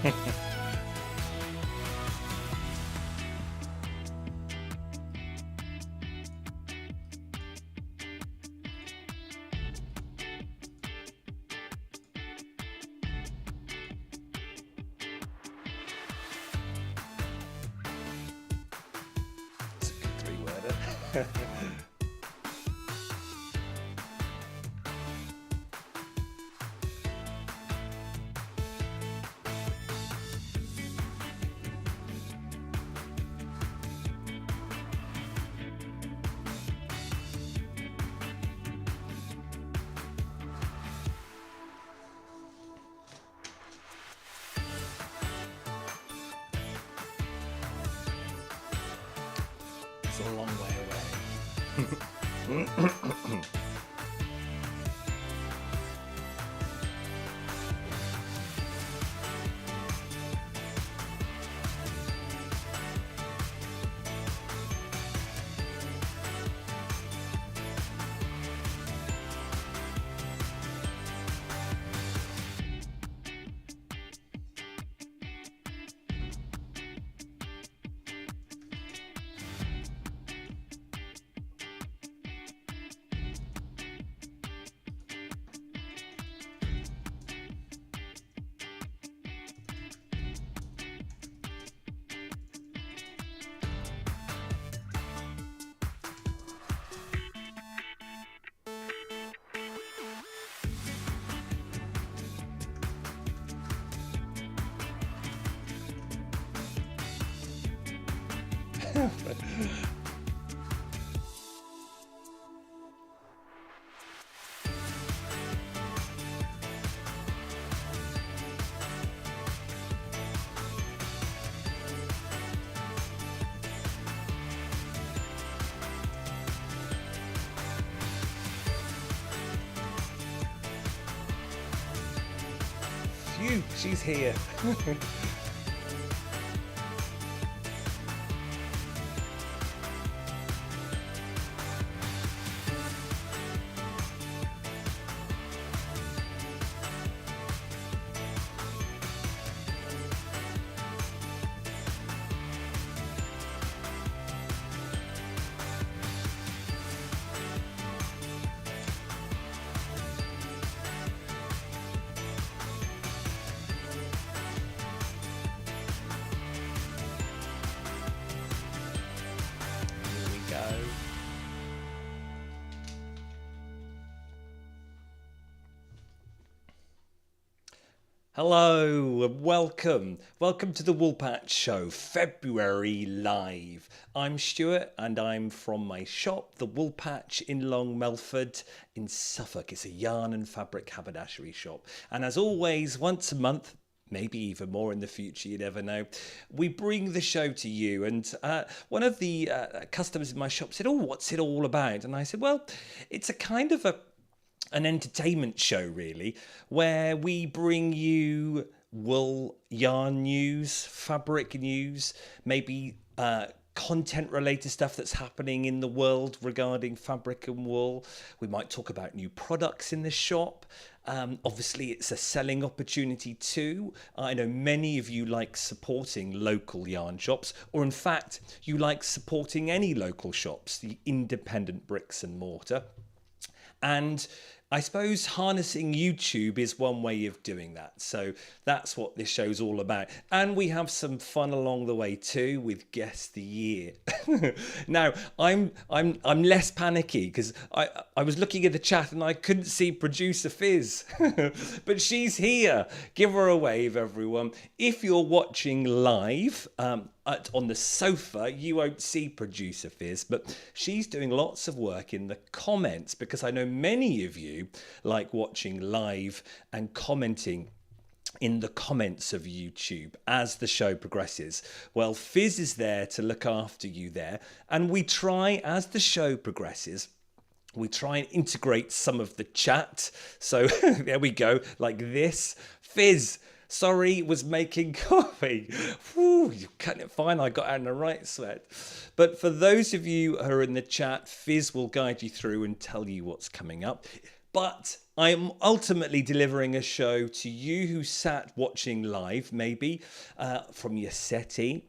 It's a good three-worder. It's a long way away. Phew, she's here. Hello and welcome to the Woolpatch show, February live. I'm Stuart and I'm from my shop, the Woolpatch in Long Melford in Suffolk. It's a yarn and fabric haberdashery shop, and as always, once a month, maybe even more in the future, you never know, we bring the show to you. And one of the customers in my shop said, "Oh, what's it all about?" And I said, well, it's a kind of an entertainment show, really, where we bring you wool yarn news, fabric news, maybe content related stuff that's happening in the world regarding fabric and wool. We might talk about new products in the shop. Obviously, it's a selling opportunity too. I know many of you like supporting local yarn shops, or in fact, you like supporting any local shops, the independent bricks and mortar. And I suppose harnessing YouTube is one way of doing that. So that's what this show's all about. And we have some fun along the way too with Guess the Year. Now, I'm less panicky because I was looking at the chat and I couldn't see producer Fizz. But she's here. Give her a wave, everyone. If you're watching live, on the sofa, you won't see producer Fizz, but she's doing lots of work in the comments because I know many of you like watching live and commenting in the comments of YouTube as the show progresses. Well, Fizz is there to look after you there, and we try, as the show progresses, we try and integrate some of the chat. So there we go, like this. Fizz, sorry, was making coffee. Whew, you cut it fine. I got out in the right sweat. But for those of you who are in the chat, Fizz will guide you through and tell you what's coming up. But I'm ultimately delivering a show to you who sat watching live, maybe from your settee.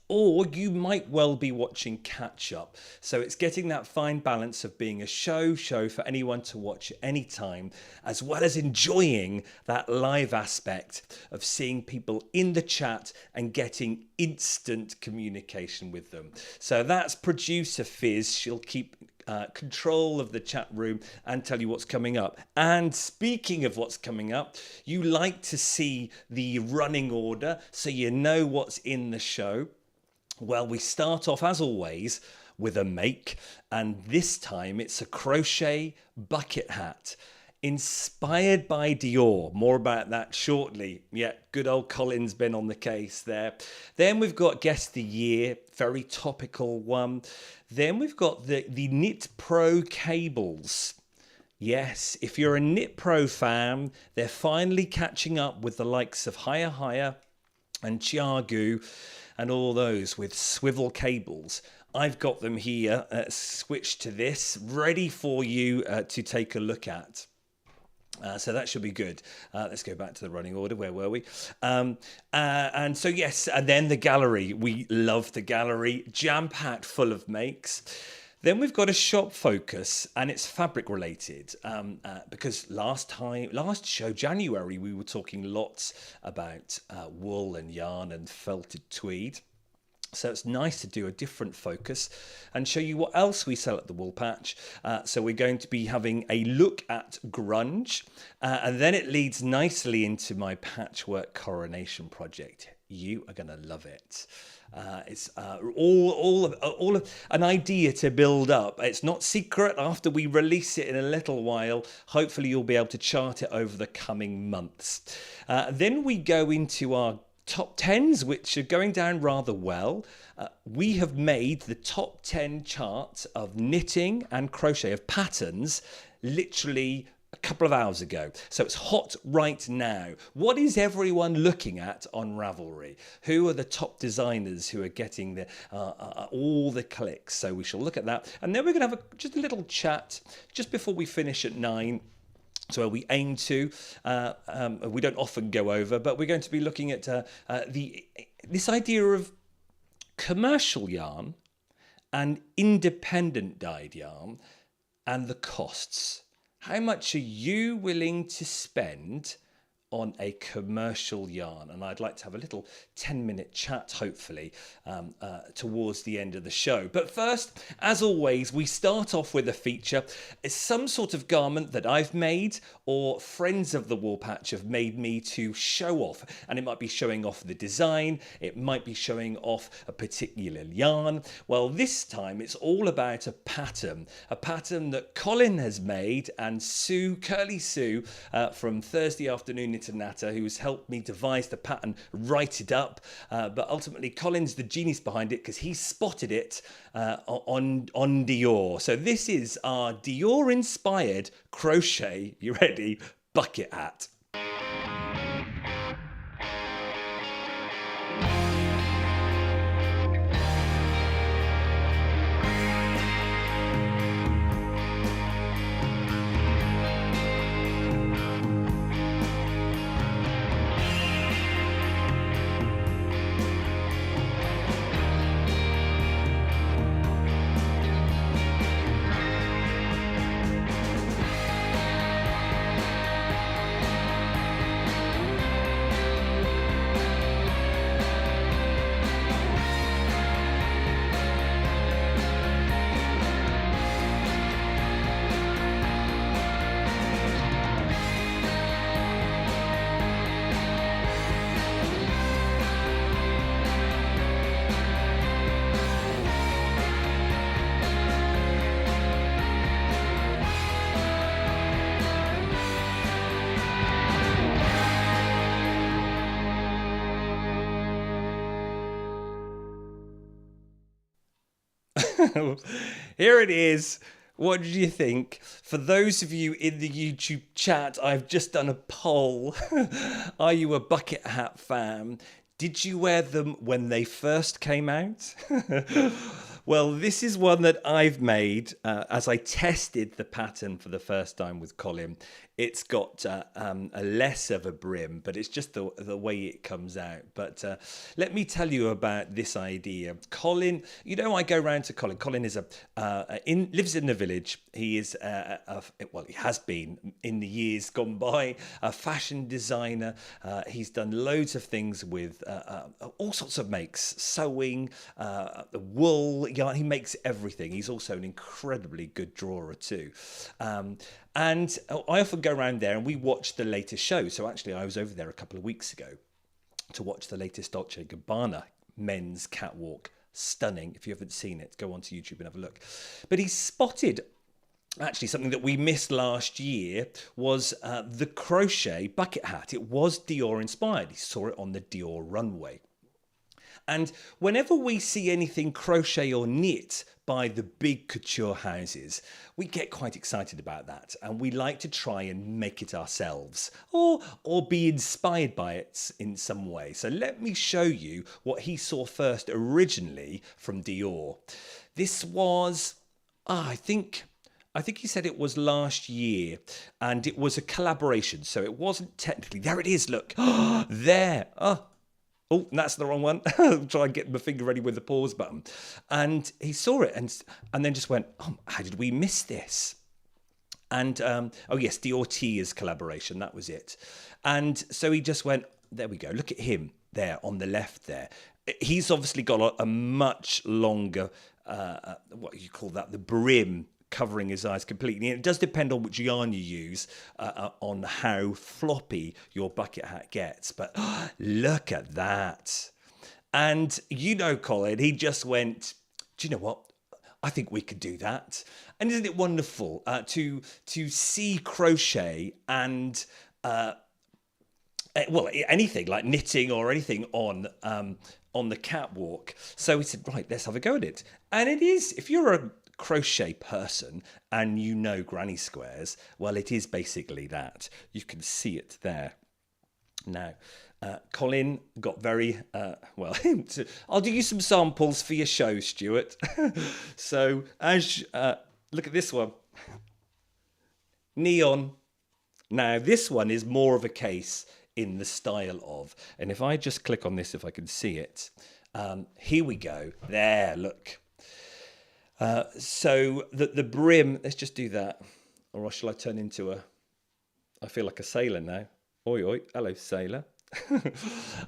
Or you might well be watching catch up. So it's getting that fine balance of being a show for anyone to watch anytime, as well as enjoying that live aspect of seeing people in the chat and getting instant communication with them. So that's producer Fizz. She'll keep control of the chat room and tell you what's coming up. And speaking of what's coming up, you like to see the running order so you know what's in the show. Well, we start off, as always, with a make, and this time it's a crochet bucket hat, inspired by Dior. More about that shortly. Yeah, good old Colin's been on the case there. Then we've got Guess the Year, very topical one. Then we've got the Knit Pro cables. Yes, if you're a Knit Pro fan, they're finally catching up with the likes of Hiya Hiya and Chiagoo, and all those with swivel cables. I've got them here, switched to this, ready for you to take a look at. So that should be good. Let's go back to the running order. Where were we? And so, yes, and then the gallery. We love the gallery, jam-packed full of makes. Then we've got a shop focus, and it's fabric related, because last show, January, we were talking lots about wool and yarn and felted tweed. So it's nice to do a different focus and show you what else we sell at the Woolpatch. So we're going to be having a look at grunge, and then it leads nicely into my patchwork coronation project. You are going to love it. It's all of an idea to build up. It's not secret. After we release it in a little while, hopefully you'll be able to chart it over the coming months. Then we go into our top 10s, which are going down rather well. We have made the top 10 chart of knitting and crochet of patterns literally a couple of hours ago. So it's hot right now. What is everyone looking at on Ravelry? Who are the top designers who are getting the all the clicks? So we shall look at that. And then we're going to have just a little chat just before we finish at 9. So we aim to, we don't often go over, but we're going to be looking at this idea of commercial yarn and independent dyed yarn and the costs. How much are you willing to spend on a commercial yarn? And I'd like to have a little 10-minute chat, hopefully, towards the end of the show. But first, as always, we start off with a feature. It's some sort of garment that I've made or friends of the Woolpatch have made me to show off. And it might be showing off the design. It might be showing off a particular yarn. Well, this time it's all about a pattern that Colin has made, and Sue, Curly Sue, from Thursday Afternoon Natter, who's helped me devise the pattern, write it up, but ultimately Colin's the genius behind it because he spotted it on Dior. So this is our Dior inspired crochet, you ready, bucket hat. Here it is. What did you think? For those of you in the YouTube chat, I've just done a poll. Are you a bucket hat fan? Did you wear them when they first came out? Well, this is one that I've made as I tested the pattern for the first time with Colin. It's got a less of a brim, but it's just the way it comes out. But let me tell you about this idea. Colin, you know, I go round to Colin. Colin is lives in the village. He is, he has been in the years gone by, a fashion designer. He's done loads of things with all sorts of makes, sewing, wool, yarn. He makes everything. He's also an incredibly good drawer too. And I often go around there and we watch the latest show. So actually I was over there a couple of weeks ago to watch the latest Dolce & Gabbana men's catwalk. Stunning. If you haven't seen it, go onto YouTube and have a look. But he spotted actually something that we missed last year was the crochet bucket hat. It was Dior inspired. He saw it on the Dior runway. And whenever we see anything crochet or knit by the big couture houses, we get quite excited about that. And we like to try and make it ourselves or be inspired by it in some way. So let me show you what he saw first originally from Dior. This was, I think he said it was last year, and it was a collaboration. So it wasn't technically, there it is, look, there. Oh, that's the wrong one. Try and get my finger ready with the pause button. And he saw it and then just went, oh, how did we miss this? And, oh yes, Dior Tia's collaboration, that was it. And so he just went, there we go, look at him there on the left there. He's obviously got a much longer, what do you call that, the brim covering his eyes completely. And it does depend on which yarn you use on how floppy your bucket hat gets. But look at that. And you know, Colin, he just went, do you know what? I think we could do that. And isn't it wonderful to see crochet and anything like knitting or anything on the catwalk. So we said, right, let's have a go at it. And it is, if you're a crochet person and you know granny squares, well, it is basically that. You can see it there. Now, Colin got very, I'll do you some samples for your show, Stuart. So, look at this one. Neon. Now, this one is more of a case in the style of, and if I just click on this, if I can see it, here we go. There, look. So the brim, let's just do that. Or shall I turn into I feel like a sailor now. Oi, oi, hello, sailor.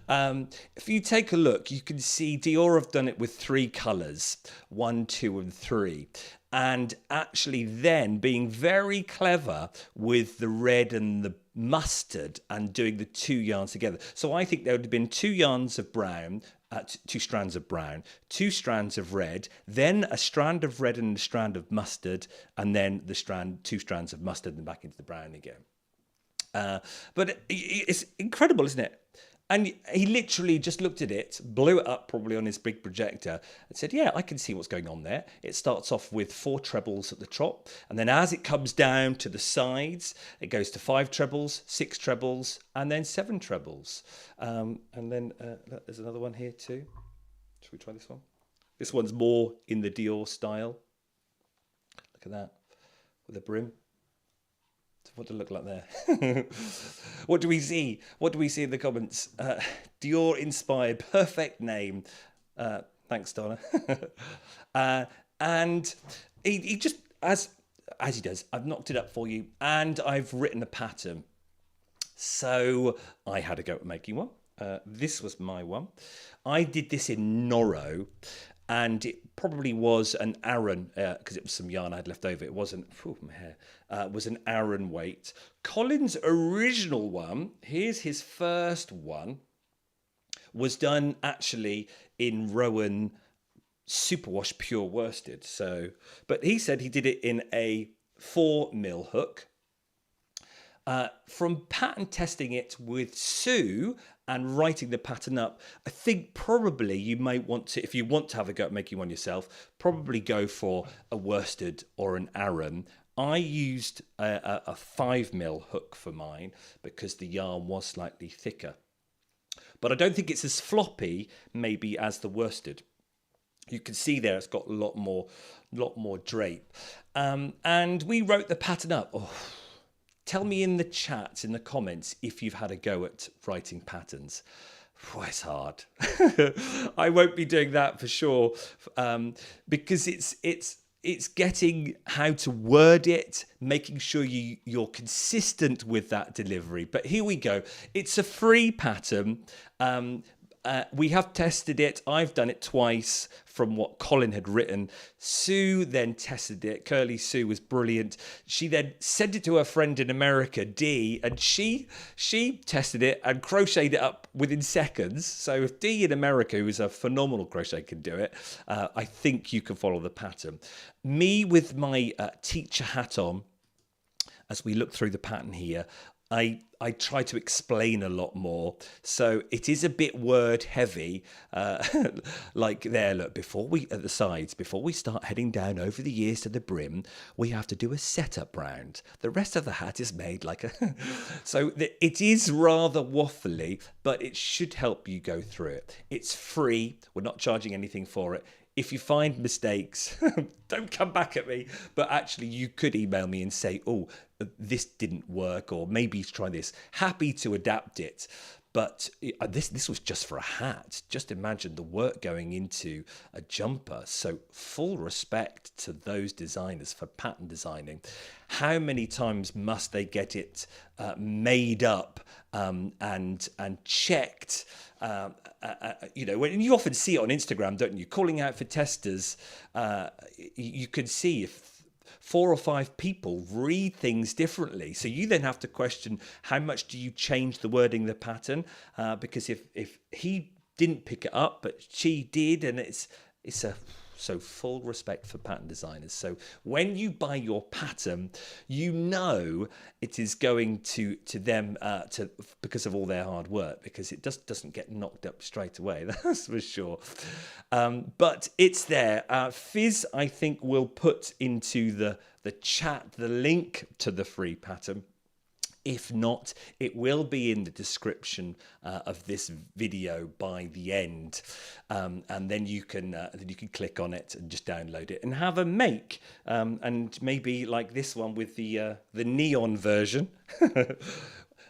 If you take a look, you can see Dior have done it with 3 colours, 1, 2 and 3. And actually then being very clever with the red and the mustard and doing the 2 yarns together. So I think there would have been 2 yarns of brown, 2 strands of brown, 2 strands of red, then a strand of red and a strand of mustard, and then 2 strands of mustard and back into the brown again. But it's incredible, isn't it? And he literally just looked at it, blew it up probably on his big projector and said, yeah, I can see what's going on there. It starts off with 4 trebles at the top. And then as it comes down to the sides, it goes to 5 trebles, 6 trebles, and then 7 trebles. And then there's another one here too. Should we try this one? This one's more in the Dior style. Look at that, with a brim. What does it look like there? What do we see? What do we see in the comments? Dior inspired, perfect name. Thanks, Donna. And he just, as he does, I've knocked it up for you and I've written a pattern. So I had a go at making one. This was my one. I did this in Noro. And it probably was an Aran, because it was some yarn I had left over. It wasn't, my hair, was an Aran weight. Colin's original one, here's his first one, was done actually in Rowan Superwash Pure Worsted. So, but he said he did it in a 4mm hook. From pattern testing it with Sue and writing the pattern up, I think probably you might want to, if you want to have a go at making one yourself, probably go for a worsted or an Aran. I used a 5mm hook for mine because the yarn was slightly thicker. But I don't think it's as floppy maybe as the worsted. You can see there it's got a lot more drape. And we wrote the pattern up. Oh, tell me in the chat, in the comments, if you've had a go at writing patterns. Oh, it's hard. I won't be doing that for sure, because it's getting how to word it, making sure you're consistent with that delivery. But here we go. It's a free pattern. We have tested it. I've done it twice from what Colin had written. Sue then tested it. Curly Sue was brilliant. She then sent it to her friend in America, Dee, and she tested it and crocheted it up within seconds. So if Dee in America, who's a phenomenal crochet, can do it, I think you can follow the pattern. Me with my teacher hat on, as we look through the pattern here, I try to explain a lot more. So it is a bit word heavy, like there, look, at the sides, before we start heading down over the ears to the brim, we have to do a setup round. The rest of the hat is made like a... So it is rather waffly, but it should help you go through it. It's free. We're not charging anything for it. If you find mistakes, don't come back at me. But actually, you could email me and say, oh, this didn't work, or maybe try this. Happy to adapt it. But this was just for a hat. Just imagine the work going into a jumper. So full respect to those designers for pattern designing. How many times must they get it made up and checked? When you often see it on Instagram, don't you? Calling out for testers, you can see if 4 or 5 people read things differently. So you then have to question, how much do you change the wording, the pattern? Because if he didn't pick it up, but she did, and it's so full respect for pattern designers. So when you buy your pattern, you know it is going to them because of all their hard work, because it just doesn't get knocked up straight away. That's for sure. But it's there. Fizz, I think, will put into the chat the link to the free pattern. If not, it will be in the description of this video by the end, and then you can click on it and just download it and have a make, and maybe like this one with the neon version.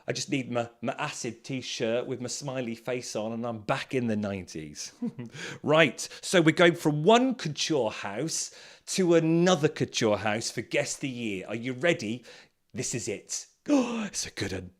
I just need my acid t-shirt with my smiley face on, and I'm back in the 90s. Right, so we're going from one couture house to another couture house for Guess the Year. Are you ready? This is it. Oh, it's a good one.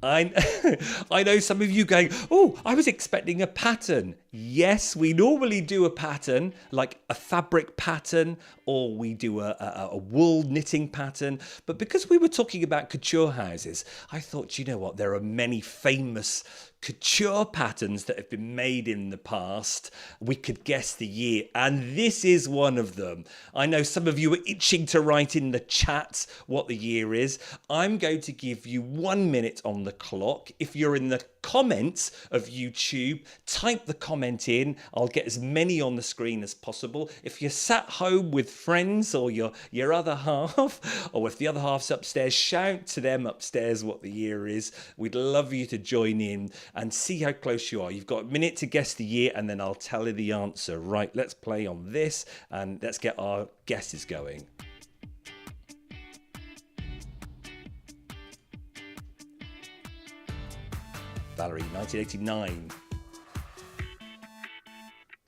I know some of you going, oh, I was expecting a pattern. Yes, we normally do a pattern, like a fabric pattern, or we do a wool knitting pattern. But because we were talking about couture houses, I thought, you know what, there are many famous couture patterns that have been made in the past. We could guess the year, and this is one of them. I know some of you are itching to write in the chat what the year is. I'm going to give you 1 minute on the clock. If you're in the comments of YouTube, type the comment in. I'll get as many on the screen as possible. If you're sat home with friends or your other half, or if the other half's upstairs, shout to them upstairs what the year is. We'd love you to join in and see how close you are. You've got a minute to guess the year, and then I'll tell you the answer. Right, let's play on this and let's get our guesses going. Valerie, 1989.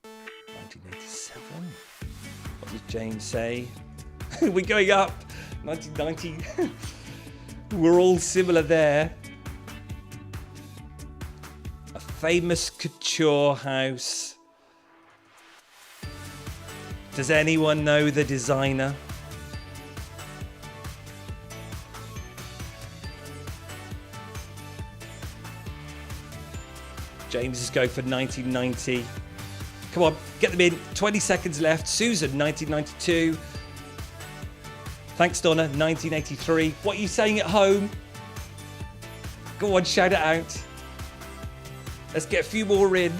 1987. What does James say? We're going up. 1990. We're all similar there. A famous couture house. Does anyone know the designer? James is going for 1990. Come on, get them in. 20 seconds left. Susan, 1992. Thanks, Donna, 1983. What are you saying at home? Go on, shout it out. Let's get a few more in.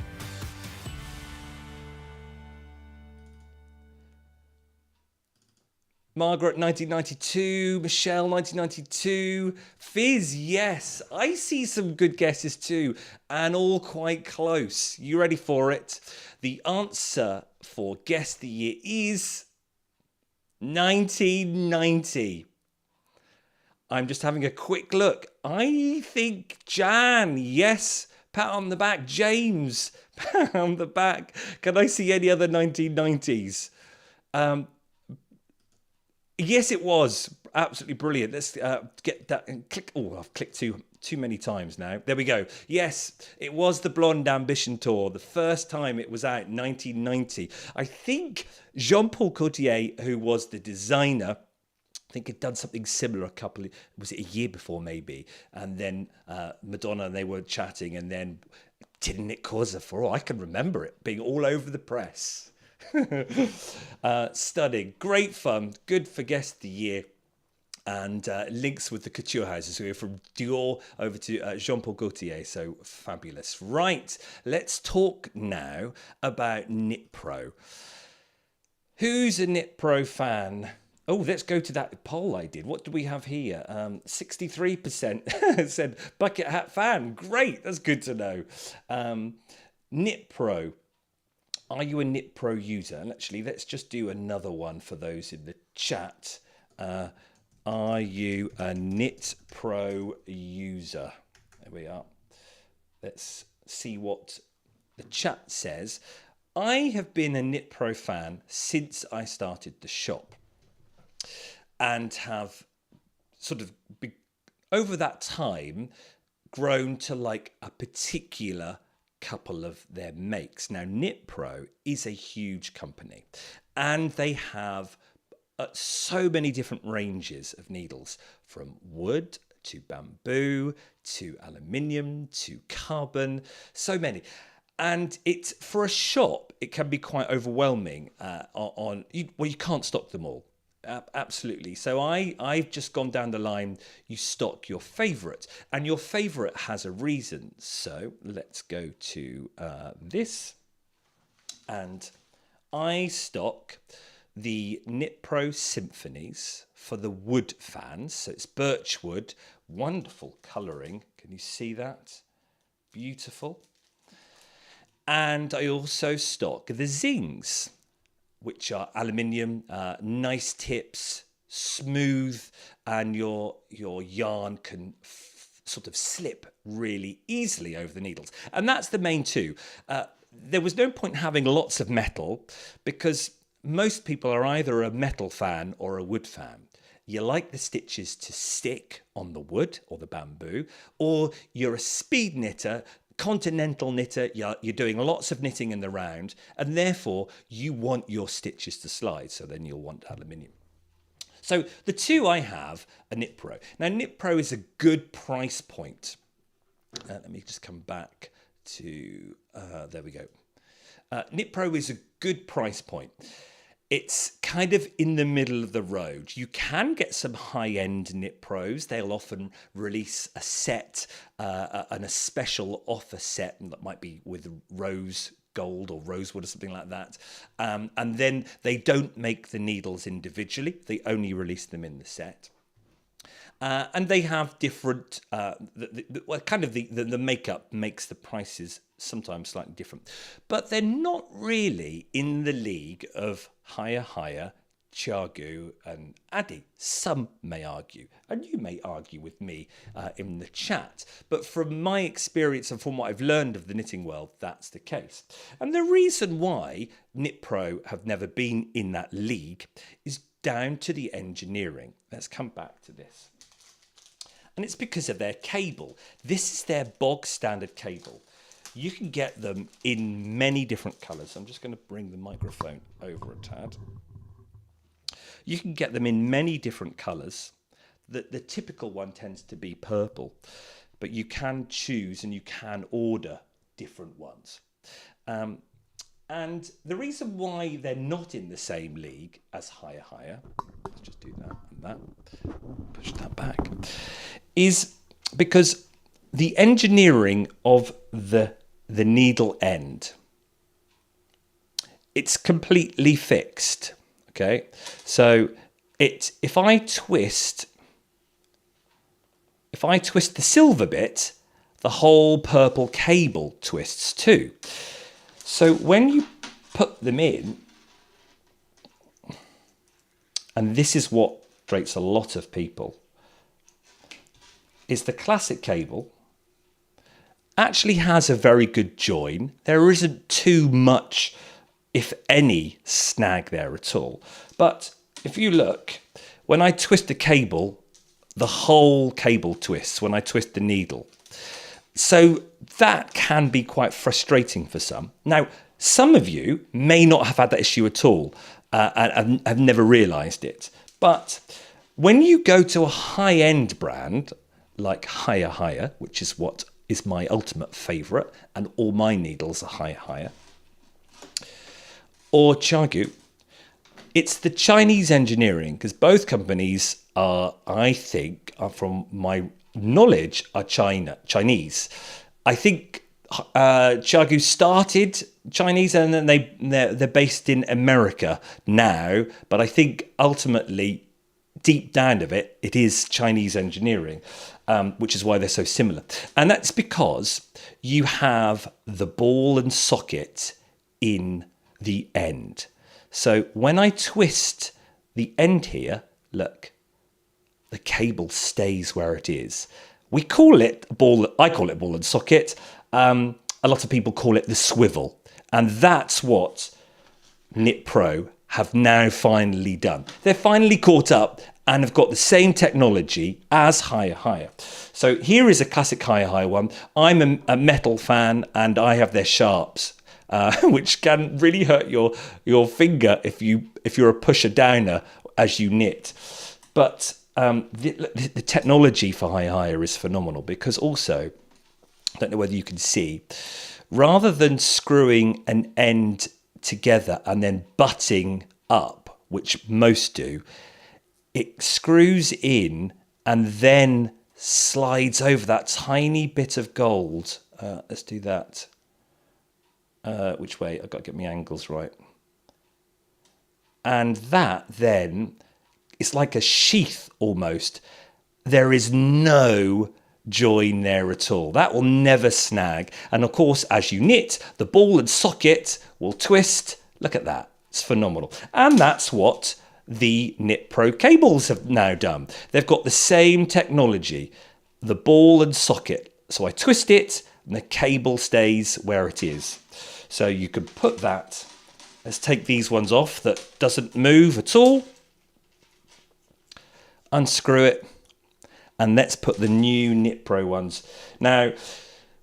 Margaret, 1992. Michelle, 1992. Fizz, yes. I see some good guesses too, and all quite close. You ready for it? The answer for Guess the Year is 1990. I'm just having a quick look. I think Jan, yes. Pat on the back. James, pat on the back. Can I see any other 1990s? Yes, it was. Absolutely brilliant. Let's get that and click. Oh, I've clicked too many times now. There we go. Yes, it was the Blonde Ambition Tour. The first time it was out, 1990. I think Jean-Paul Gaultier, who was the designer, I think had done something similar was it a year before maybe? And then Madonna and they were chatting, and then didn't it cause for all I can remember it being all over the press. Stunning, great fun, good for Guess the Year, and links with the couture houses. So we're from Dior over to Jean-Paul Gaultier, so fabulous. Right, let's talk now about Knit Pro. Who's a Knit Pro fan? Oh, let's go to that poll I did. What do we have here? 63% said bucket hat fan. Great, that's good to know. Knit Pro. Are you a Knit Pro user? And actually, let's just do another one for those in the chat. Are you a Knit Pro user? There we are. Let's see what the chat says. I have been a Knit Pro fan since I started the shop, and have sort of, over that time, grown to like a particular couple of their makes. Now, Knit Pro is a huge company, and they have so many different ranges of needles, from wood to bamboo to aluminium to carbon, so many. And it's, for a shop, it can be quite overwhelming. You can't stock them all. Absolutely. So I've just gone down the line. You stock your favorite, and your favorite has a reason. So let's go to this, and I stock the Knit Pro Symphonies for the wood fans. So it's birch wood, wonderful colouring. Can you see that? Beautiful. And I also stock the Zings, which are aluminium, nice tips, smooth, and your yarn can sort of slip really easily over the needles. And that's the main two. There was no point having lots of metal, because most people are either a metal fan or a wood fan. You like the stitches to stick on the wood or the bamboo, or you're a speed knitter, continental knitter, you're doing lots of knitting in the round, and therefore you want your stitches to slide, so then you'll want aluminium. So the two I have are Knit Pro. Now, Knit Pro is a good price point. Let me just come back to, there we go. Knit Pro is a good price point. It's kind of in the middle of the road. You can get some high-end Knit Pros. They'll often release a set and a special offer set that might be with rose gold or rosewood or something like that. And then they don't make the needles individually. They only release them in the set. And they have different, the makeup makes the prices sometimes slightly different. But they're not really in the league of Hiya Hiya, Chiagoo and Addi. Some may argue, and you may argue with me in the chat. But from my experience and from what I've learned of the knitting world, that's the case. And the reason why Knit Pro have never been in that league is down to the engineering. Let's come back to this. And it's because of their cable. This is their bog standard cable. You can get them in many different colours. I'm just going to bring the microphone over a tad. You can get them in many different colours. The typical one tends to be purple, but you can choose and you can order different ones. And the reason why they're not in the same league as Hiya Hiya, let's just do that and that, push that back, is because the engineering of the the needle end. It's completely fixed, okay? So if I twist the silver bit, the whole purple cable twists too. So when you put them in, and this is what frustrates a lot of people, is the classic cable actually has a very good join. There isn't too much, if any, snag there at all. But if you look, when I twist the cable, the whole cable twists when I twist the needle. So that can be quite frustrating for some. Now, some of you may not have had that issue at all and have never realised it. But when you go to a high-end brand like Hiya Hiya, which is what is my ultimate favourite, and all my needles are Hiya Hiya, or Chiagoo, it's the Chinese engineering, because both companies are, I think, from my knowledge, are Chinese. I think Chiagoo started Chinese and then they're based in America now, but I think ultimately, deep down of it, it is Chinese engineering, which is why they're so similar. And that's because you have the ball and socket in the end. So when I twist the end here, look, the cable stays where it is. We call it ball. I call it ball and socket. A lot of people call it the swivel. And that's what Knit Pro have now finally done. They're finally caught up and have got the same technology as Hiya Hiya. So here is a classic Hiya Hiya one. I'm a metal fan and I have their sharps, which can really hurt your finger if you're a pusher downer as you knit. But the technology for Hiya Hiya is phenomenal, because also, I don't know whether you can see, rather than screwing an end together and then butting up, which most do, it screws in and then slides over that tiny bit of gold. Let's do that. Which way? I've got to get my angles right. And that then, it's like a sheath almost. There is no join there at all. That will never snag. And of course, as you knit, the ball and socket will twist. Look at that. It's phenomenal. And that's what the Knit Pro cables have now done. They've got the same technology, the ball and socket. So I twist it and the cable stays where it is. So you can put that. Let's take these ones off that doesn't move at all. Unscrew it. And let's put the new Knit Pro ones. Now,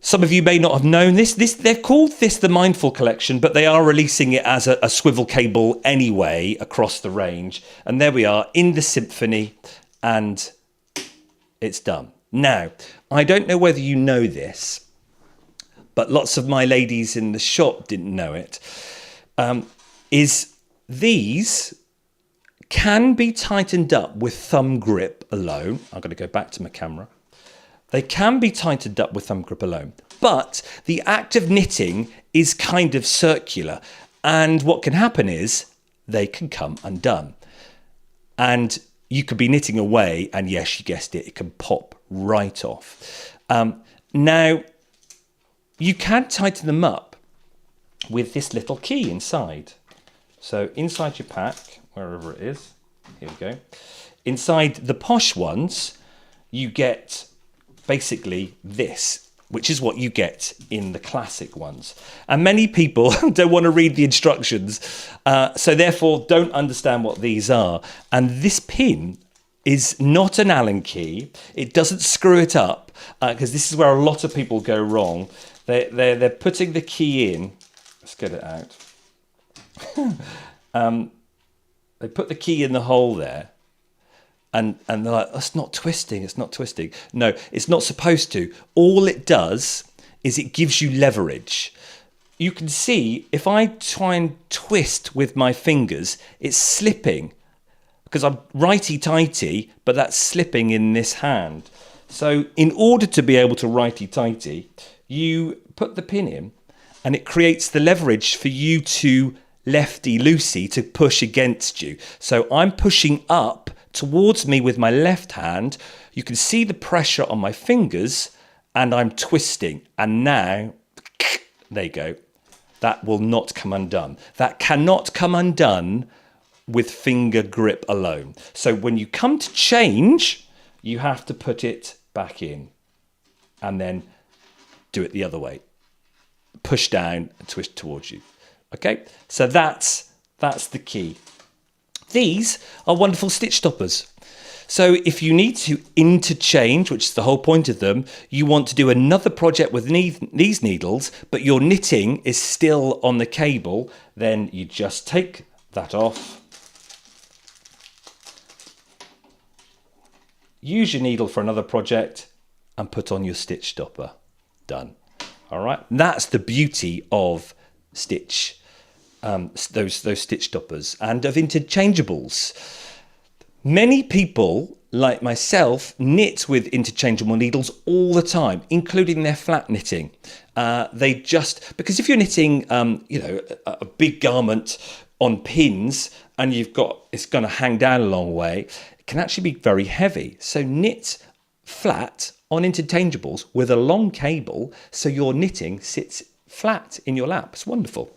some of you may not have known this. They've called this the Mindful Collection, but they are releasing it as a swivel cable anyway across the range. And there we are in the Symphony, and it's done. Now, I don't know whether you know this, but lots of my ladies in the shop didn't know it. Is these can be tightened up with thumb grip alone. I'm going to go back to my camera. They can be tightened up with thumb grip alone, but the act of knitting is kind of circular. And what can happen is they can come undone. And you could be knitting away, and yes, you guessed it, it can pop right off. Now, you can tighten them up with this little key inside. So inside your pack, wherever it is, here we go. Inside the posh ones, you get basically this, which is what you get in the classic ones. And many people don't want to read the instructions, so therefore don't understand what these are. And this pin is not an Allen key. It doesn't screw it up, because this is where a lot of people go wrong. They're putting the key in. Let's get it out. They put the key in the hole there, and they're like, it's not twisting, it's not twisting. No, it's not supposed to. All it does is it gives you leverage. You can see if I try and twist with my fingers, it's slipping because I'm righty-tighty, but that's slipping in this hand. So in order to be able to righty-tighty, you put the pin in, and it creates the leverage for you to lefty-loosey to push against you. So I'm pushing up towards me with my left hand. You can see the pressure on my fingers, and I'm twisting. And now, there you go. That will not come undone. That cannot come undone with finger grip alone. So when you come to change, you have to put it back in and then do it the other way. Push down and twist towards you. Okay, so that's the key. These are wonderful stitch stoppers. So if you need to interchange, which is the whole point of them, you want to do another project with these needles, but your knitting is still on the cable, then you just take that off. Use your needle for another project and put on your stitch stopper. Done. All right. And that's the beauty of stitch, those stitch stoppers and of interchangeables. Many people, like myself, knit with interchangeable needles all the time, including their flat knitting. Because if you're knitting, a big garment on pins and it's going to hang down a long way, it can actually be very heavy. So knit flat on interchangeables with a long cable, so your knitting sits flat in your lap. It's wonderful.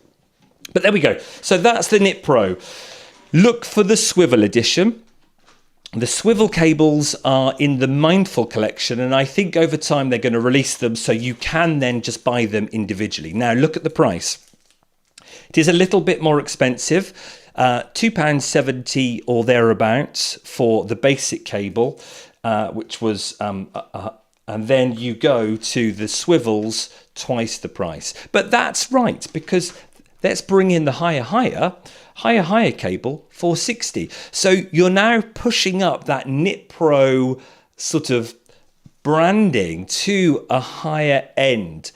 But there we go. So that's the Knit Pro. Look for the Swivel edition. The Swivel cables are in the Mindful collection, and I think over time they're going to release them so you can then just buy them individually. Now look at the price. It is a little bit more expensive, £2.70 or thereabouts for the basic cable, which was, and then you go to the swivels, twice the price. But that's right, because let's bring in the Hiya Hiya cable, £4.60. So you're now pushing up that Knit Pro sort of branding to a higher end,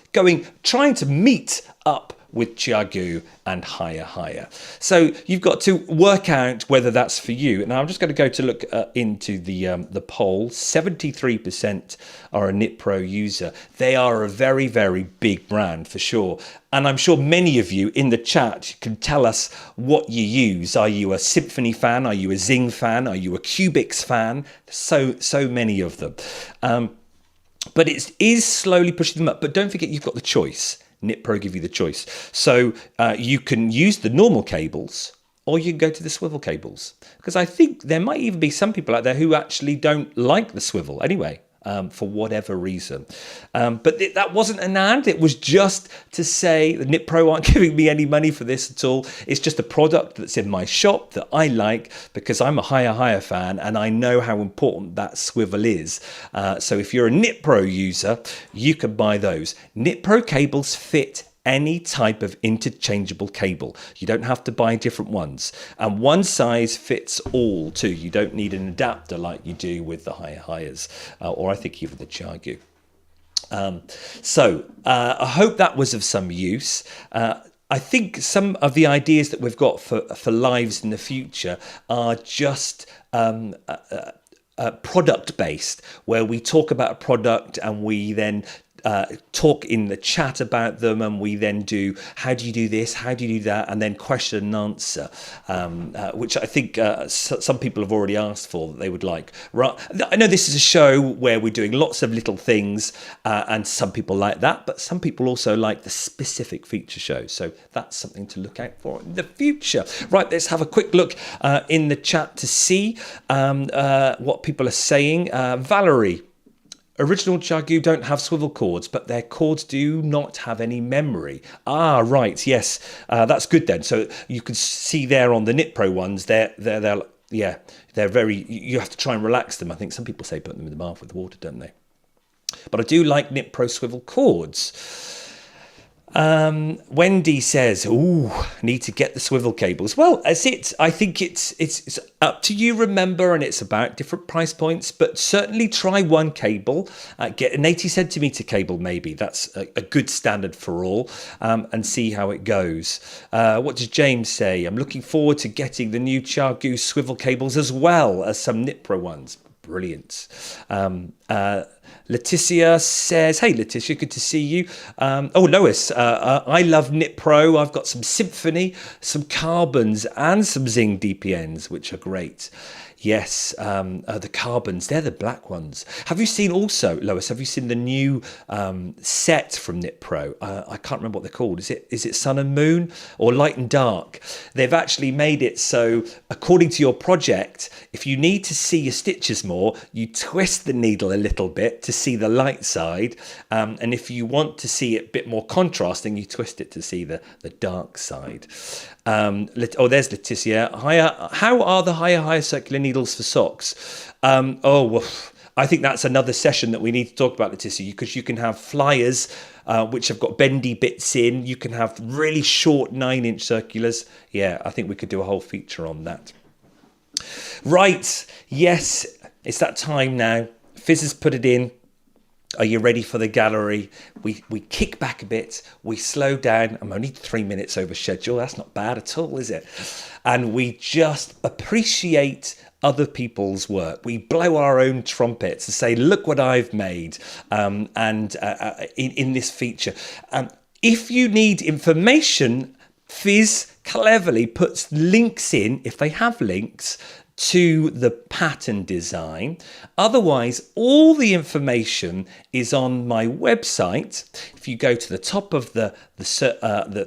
trying to meet up with Chiagoo and Hiya Hiya. So you've got to work out whether that's for you. Now I'm just going to go to look into the poll. 73% are a Knit Pro user. They are a very, very big brand for sure. And I'm sure many of you in the chat can tell us what you use. Are you a Symphony fan? Are you a Zing fan? Are you a Cubics fan? So many of them. But it is slowly pushing them up. But don't forget, you've got the choice. Knit Pro give you the choice. So you can use the normal cables, or you can go to the swivel cables. Because I think there might even be some people out there who actually don't like the swivel anyway, for whatever reason. But that wasn't an ad. It was just to say the Knit Pro aren't giving me any money for this at all. It's just a product that's in my shop that I like because I'm a Hiya Hiya fan and I know how important that swivel is. So if you're a Knit Pro user, you can buy those. Knit Pro cables fit any type of interchangeable cable. You don't have to buy different ones. And one size fits all too. You don't need an adapter like you do with the Hiya Hiyas, or I think even the Chiagoo. I hope that was of some use. I think some of the ideas that we've got for lives in the future are just product based, where we talk about a product and we then talk in the chat about them, and we then do, how do you do this, how do you do that, and then question and answer, which I think some people have already asked for, that they would like. Right, I know this is a show where we're doing lots of little things, and some people like that, but some people also like the specific feature shows, so that's something to look out for in the future. Right, let's have a quick look in the chat to see what people are saying. Valerie: original Chiagoo don't have swivel cords, but their cords do not have any memory. Ah, right, yes, that's good then. So you can see there on the Knit Pro ones, they're very. You have to try and relax them. I think some people say put them in the bath with water, don't they? But I do like Knit Pro swivel cords. Wendy says, "Ooh, need to get the swivel cables." Well, that's it. I think it's up to you, remember, and it's about different price points. But certainly try one cable. Get an 80cm cable, maybe. That's a good standard for all, and see how it goes. What does James say? I'm looking forward to getting the new Chiagoo swivel cables as well as some Knit Pro ones. Brilliant. Leticia says, hey Leticia, good to see you. Lois, I love Knit Pro. I've got some Symphony, some Carbons and some Zing DPNs, which are great. Yes, the Carbons, they're the black ones. Have you seen also, Lois, have you seen the new set from Knit Pro? I can't remember what they're called. Is it Sun and Moon or Light and Dark? They've actually made it so, according to your project, if you need to see your stitches more, you twist the needle a little bit to see the light side. And if you want to see it a bit more contrasting, you twist it to see the dark side. There's Leticia. Hiya, how are the Hiya Hiya circular needles for socks? I think that's another session that we need to talk about, Leticia, because you can have flyers which have got bendy bits in. You can have really short 9-inch circulars. Yeah, I think we could do a whole feature on that. Right, yes, it's that time now. Fizz has put it in. Are you ready for the gallery? We kick back a bit, we slow down. I'm only 3 minutes over schedule. That's not bad at all, is it? And we just appreciate other people's work. We blow our own trumpets to say, look what I've made in this feature. If you need information, Fizz cleverly puts links in, if they have links, to the pattern design. Otherwise, all the information is on my website. If you go to the top of the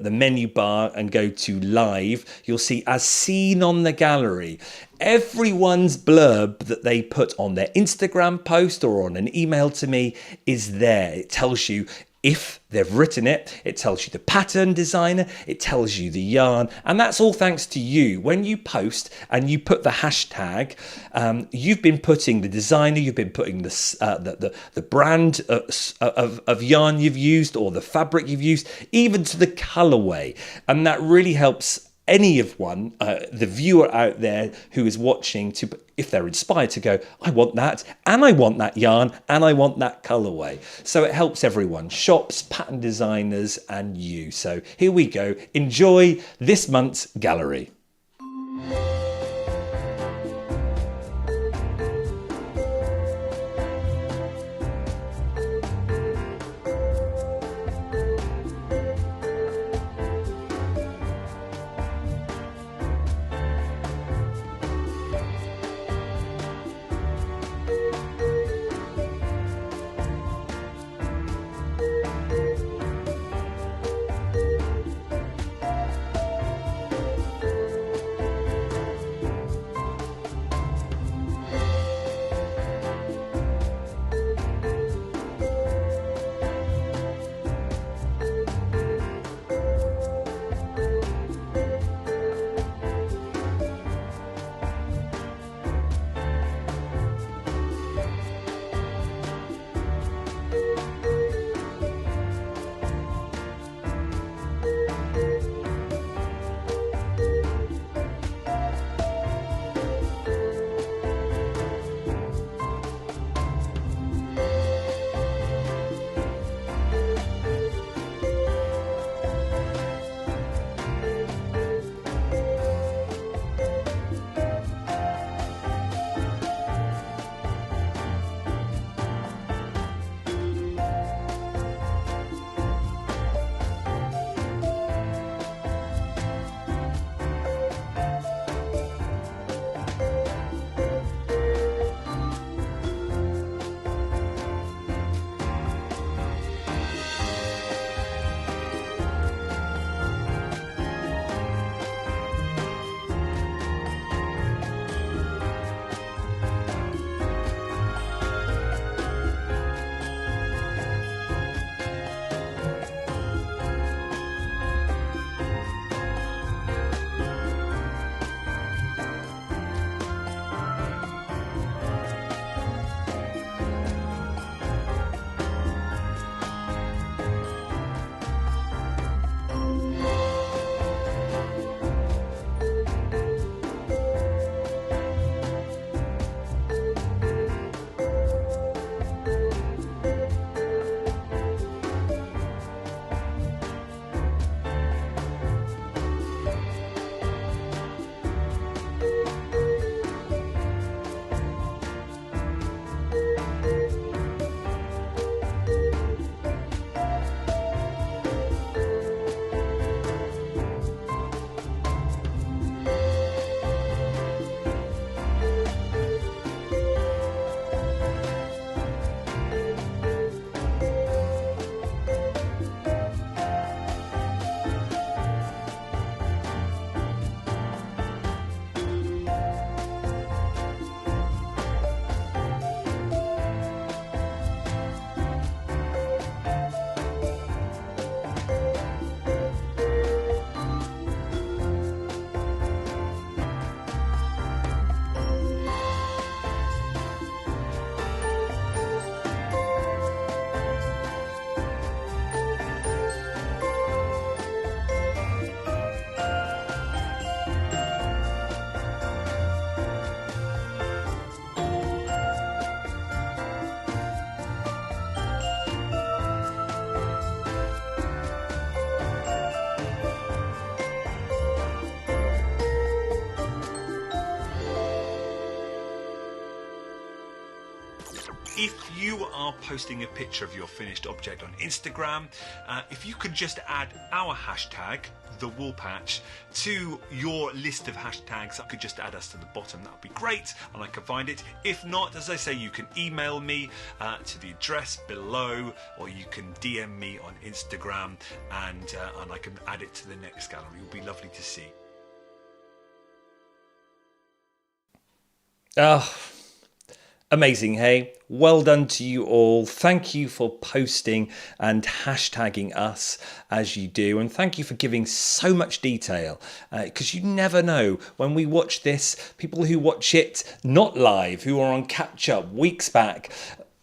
menu bar and go to live, you'll see as seen on the gallery. Everyone's blurb that they put on their Instagram post or on an email to me is there. It tells you if they've written it, it tells you the pattern designer, it tells you the yarn, and that's all thanks to you. When you post and you put the hashtag, you've been putting the designer, you've been putting the brand of yarn you've used or the fabric you've used, even to the colorway, and that really helps anyone, the viewer out there who is watching, to, if they're inspired, to go, I want that, and I want that yarn, and I want that colorway. So it helps everyone, shops, pattern designers, and you. So here we go. Enjoy this month's gallery. if you are posting a picture of your finished object on Instagram, if you could just add our hashtag, the Woolpatch, to your list of hashtags, I could just add us to the bottom. That would be great, and I can find it. If not, as I say, you can email me to the address below, or you can DM me on Instagram, and I can add it to the next gallery. It will be lovely to see. Oh, amazing, hey? Well done to you all. Thank you for posting and hashtagging us as you do. And thank you for giving so much detail, because you never know when we watch this, people who watch it not live, who are on catch up weeks back,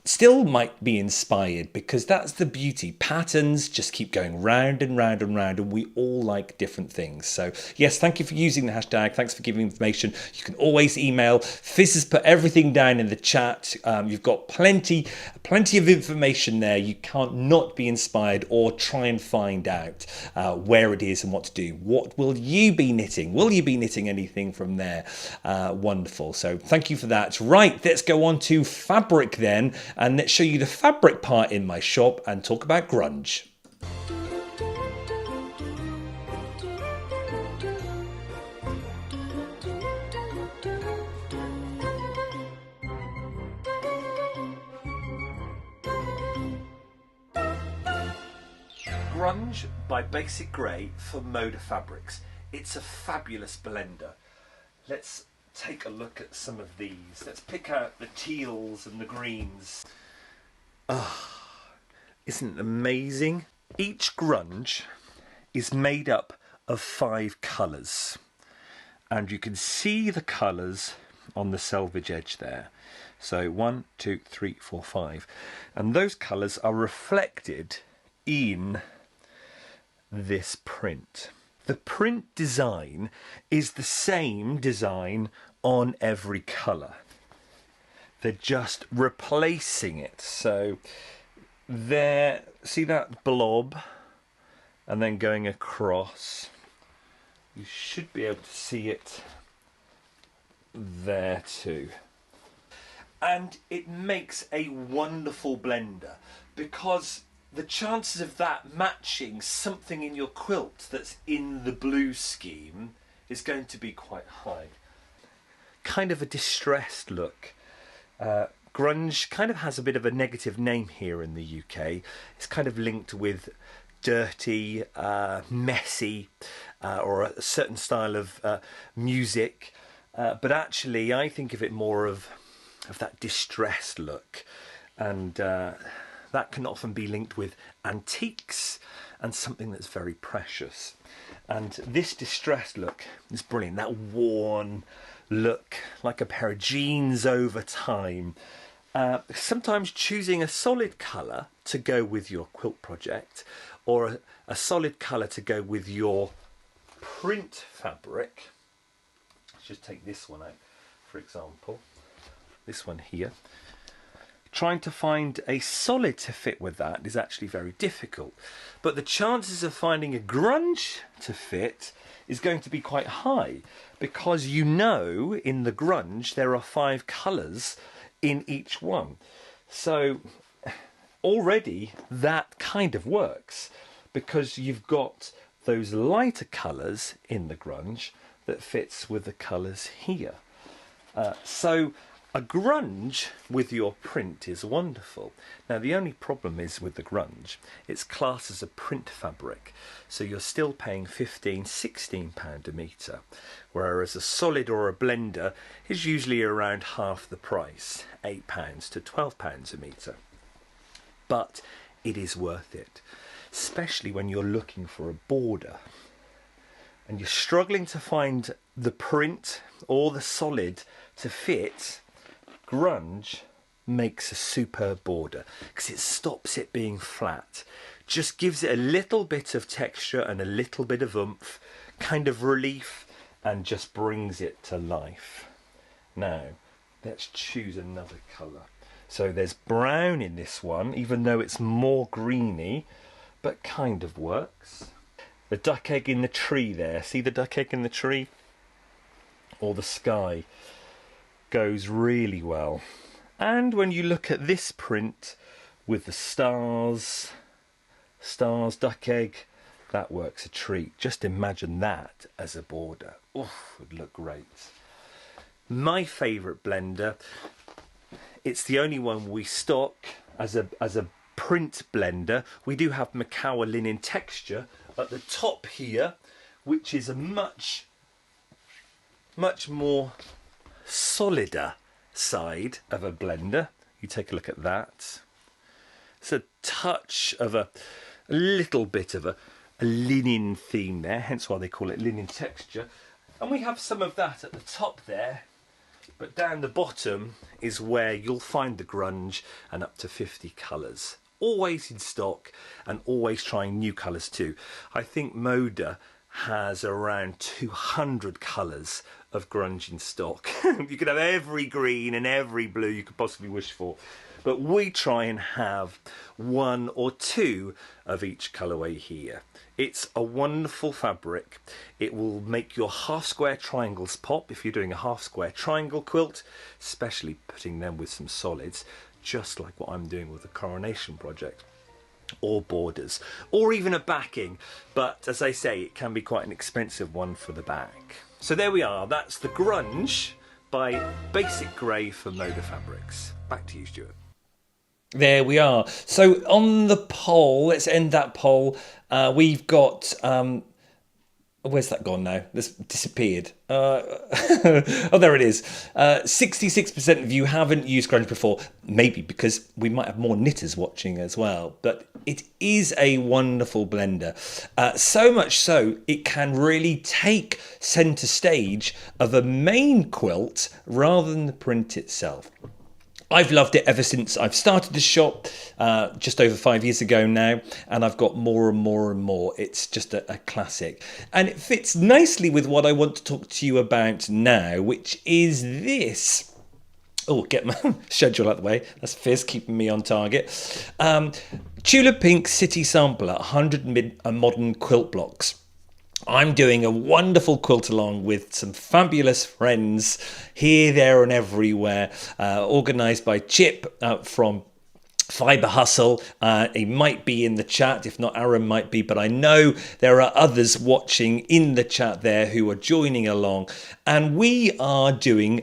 still might be inspired, because that's the beauty. Patterns just keep going round and round and round, and we all like different things. So yes, thank you for using the hashtag. Thanks for giving information. You can always email. Fizz has put everything down in the chat. You've got plenty of information there. You can't not be inspired or try and find out where it is and what to do. What will you be knitting? Will you be knitting anything from there? Wonderful. So thank you for that. Right, let's go on to fabric then. And let's show you the fabric part in my shop and talk about grunge. Grunge by Basic Grey for Moda Fabrics. It's a fabulous blender. Let's take a look at some of these. Let's pick out the teals and the greens. Isn't it amazing? Each grunge is made up of 5 colours, and you can see the colours on the selvage edge there. So 1, 2, 3, 4, 5, and those colours are reflected in this print. The print design is the same design on every colour. They're just replacing it. So there, see that blob and then going across? You should be able to see it there too. And it makes a wonderful blender, because the chances of that matching something in your quilt that's in the blue scheme is going to be quite high. Kind of a distressed look. Grunge kind of has a bit of a negative name here in the UK. It's kind of linked with dirty, messy, or a certain style of music. But actually, I think of it more of that distressed look. And that can often be linked with antiques and something that's very precious. And this distressed look is brilliant. That worn look, like a pair of jeans over time. Sometimes choosing a solid colour to go with your quilt project, or a solid colour to go with your print fabric. Let's just take this one out, for example. This one here. Trying to find a solid to fit with that is actually very difficult. But the chances of finding a grunge to fit is going to be quite high, because you know in the grunge there are 5 colours in each one. So already that kind of works, because you've got those lighter colours in the grunge that fits with the colours here. So a grunge with your print is wonderful. Now the only problem is with the grunge, it's classed as a print fabric, so you're still paying £15–16 a metre, whereas a solid or a blender is usually around half the price, £8 to £12 a metre. But it is worth it, especially when you're looking for a border and you're struggling to find the print or the solid to fit. Grunge makes a superb border because it stops it being flat, just gives it a little bit of texture and a little bit of oomph, kind of relief, and just brings it to life. Now let's choose another colour. So there's brown in this one, even though it's more greeny, but kind of works. The duck egg in the tree there, see the duck egg in the tree? Or the sky goes really well. And when you look at this print with the stars, duck egg, that works a treat. Just imagine that as a border. Oof, would look great. My favourite blender, it's the only one we stock as a print blender. We do have Macawa linen texture at the top here, which is a much more solider side of a blender. You take a look at that. It's a touch of a little bit of a linen theme there, hence why they call it linen texture. And we have some of that at the top there, but down the bottom is where you'll find the grunge and up to 50 colours. Always in stock and always trying new colours too. I think Moda has around 200 colours of grunge in stock. You could have every green and every blue you could possibly wish for. But we try and have one or two of each colourway here. It's a wonderful fabric. It will make your half square triangles pop if you're doing a half square triangle quilt, especially putting them with some solids, just like what I'm doing with the Coronation project, or borders, or even a backing. But as I say, it can be quite an expensive one for the back. So there we are. That's the Grunge by Basic Grey for Moda Fabrics. Back to you, Stuart. There we are. So on the poll, let's end that poll. We've got, where's that gone now? This disappeared. Oh, there it is. 66% of you haven't used grunge before, maybe because we might have more knitters watching as well. But it is a wonderful blender. So much so, it can really take centre stage of a main quilt rather than the print itself. I've loved it ever since I've started the shop just over 5 years ago now, and I've got more and more and more. It's just a classic. And it fits nicely with what I want to talk to you about now, which is this. Oh, get my schedule out of the way. That's Fizz keeping me on target. Tulip Pink City Sampler, 100 modern quilt blocks. I'm doing a wonderful quilt along with some fabulous friends here, there and everywhere, organised by Chip from Fibre Hustle. He might be in the chat, if not Aaron might be, but I know there are others watching in the chat there who are joining along, and we are doing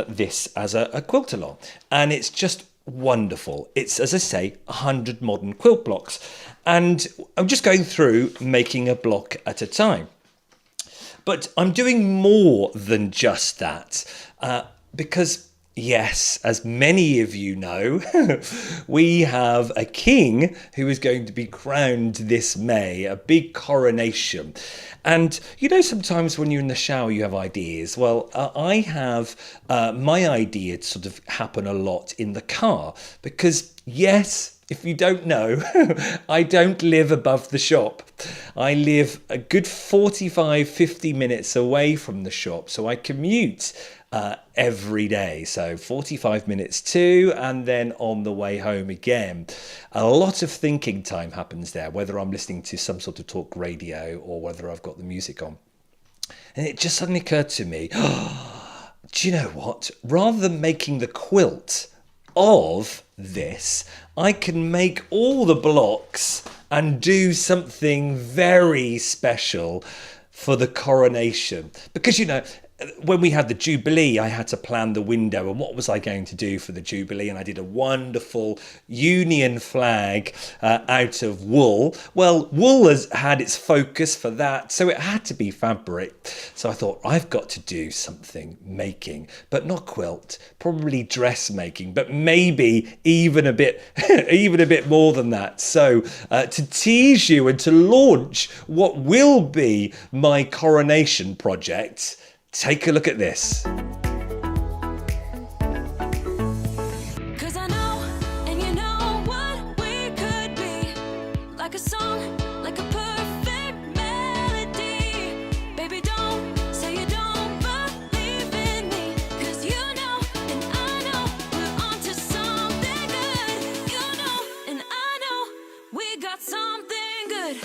this as a quilt along, and it's just wonderful. It's, as I say, 100 modern quilt blocks, and I'm just going through making a block at a time. But I'm doing more than just that, because yes, as many of you know, we have a king who is going to be crowned this May, a big coronation. And you know, sometimes when you're in the shower, you have ideas. Well, I have my ideas sort of happen a lot in the car because, yes, if you don't know, I don't live above the shop. I live a good 45, 50 minutes away from the shop. So I commute every day. So 45 minutes to, and then on the way home again. A lot of thinking time happens there, whether I'm listening to some sort of talk radio or whether I've got the music on. And it just suddenly occurred to me, do you know what? Rather than making the quilt of this, I can make all the blocks and do something very special for the coronation. Because, you know, when we had the Jubilee, I had to plan the window and what was I going to do for the Jubilee, and I did a wonderful Union flag out of wool. Well, wool has had its focus for that, so it had to be fabric. So I thought, I've got to do something making, but not quilt, probably dressmaking, but maybe even a bit more than that. So to tease you and to launch what will be my coronation project, take a look at this. Cause I know, and you know what we could be. Like a song, like a perfect melody. Baby, don't say you don't believe in me. Cause you know, and I know, we're onto something good. You know, and I know, we got something good.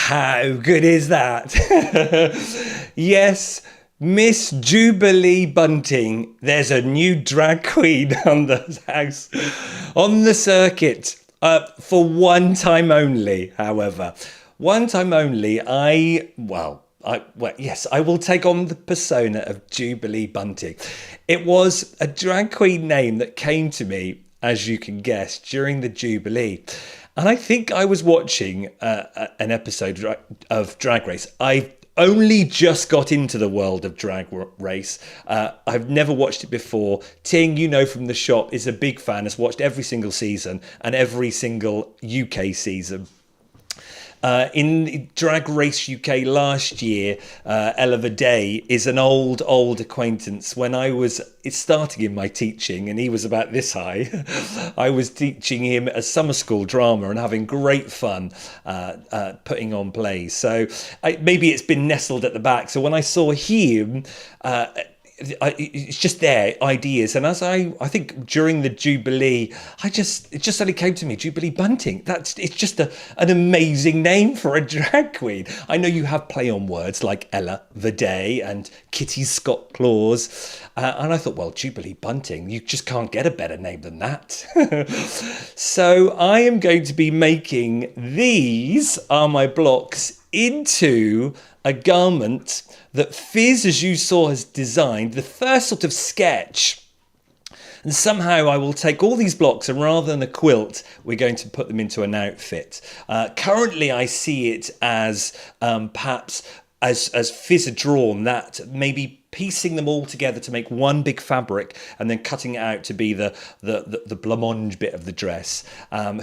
How good is that? Yes, Miss Jubilee Bunting. There's a new drag queen on the house, on the circuit, for one time only, however. One time only, I will take on the persona of Jubilee Bunting. It was a drag queen name that came to me, as you can guess, during the Jubilee. And I think I was watching an episode of Drag Race. I only just got into the world of Drag Race. I've never watched it before. Ting, you know from the shop, is a big fan, has watched every single season and every single UK season. In Drag Race UK last year, Ella Day is an old acquaintance. When I was starting in my teaching and he was about this high, I was teaching him a summer school drama and having great fun putting on plays. So maybe it's been nestled at the back. So when I saw him, it's just their ideas, and as I think during the Jubilee, it just suddenly came to me, Jubilee Bunting. It's just an amazing name for a drag queen. I know you have play on words like Ella Day and Kitty Scott Claus, and I thought, well, Jubilee Bunting, you just can't get a better name than that. So I am going to be making these are my blocks into a garment that Fizz, as you saw, has designed, the first sort of sketch. And somehow I will take all these blocks and rather than a quilt, we're going to put them into an outfit. Currently, I see it as perhaps as Fizz had drawn that, maybe piecing them all together to make one big fabric and then cutting it out to be the blancmange bit of the dress.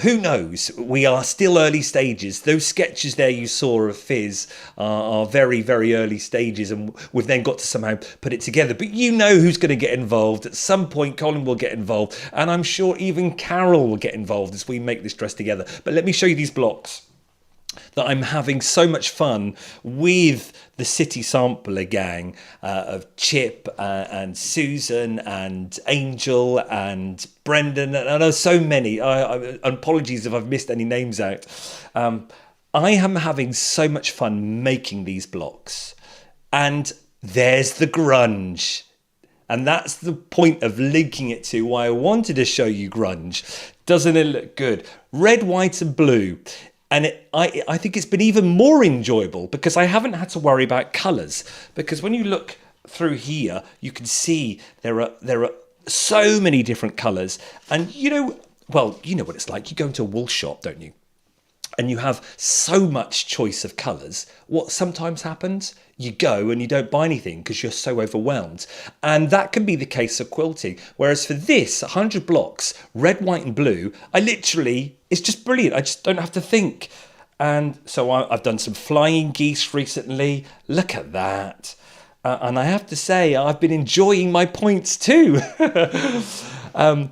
Who knows? We are still early stages. Those sketches there you saw of Fizz are very, very early stages, and we've then got to somehow put it together. But you know who's going to get involved. At some point, Colin will get involved, and I'm sure even Carol will get involved as we make this dress together. But let me show you these blocks that I'm having so much fun with the City Sampler gang of Chip and Susan and Angel and Brendan, and I know so many. Apologies if I've missed any names out. I am having so much fun making these blocks. And there's the grunge. And that's the point of linking it to why I wanted to show you grunge. Doesn't it look good? Red, white and blue. And I think it's been even more enjoyable because I haven't had to worry about colours. Because when you look through here, you can see there are so many different colours. And you know what it's like. You go into a wool shop, don't you? And you have so much choice of colours. What sometimes happens, you go and you don't buy anything because you're so overwhelmed. And that can be the case of quilting. Whereas for this, 100 blocks, red, white and blue, it's just brilliant. I just don't have to think. And so I've done some flying geese recently. Look at that. And I have to say, I've been enjoying my points too.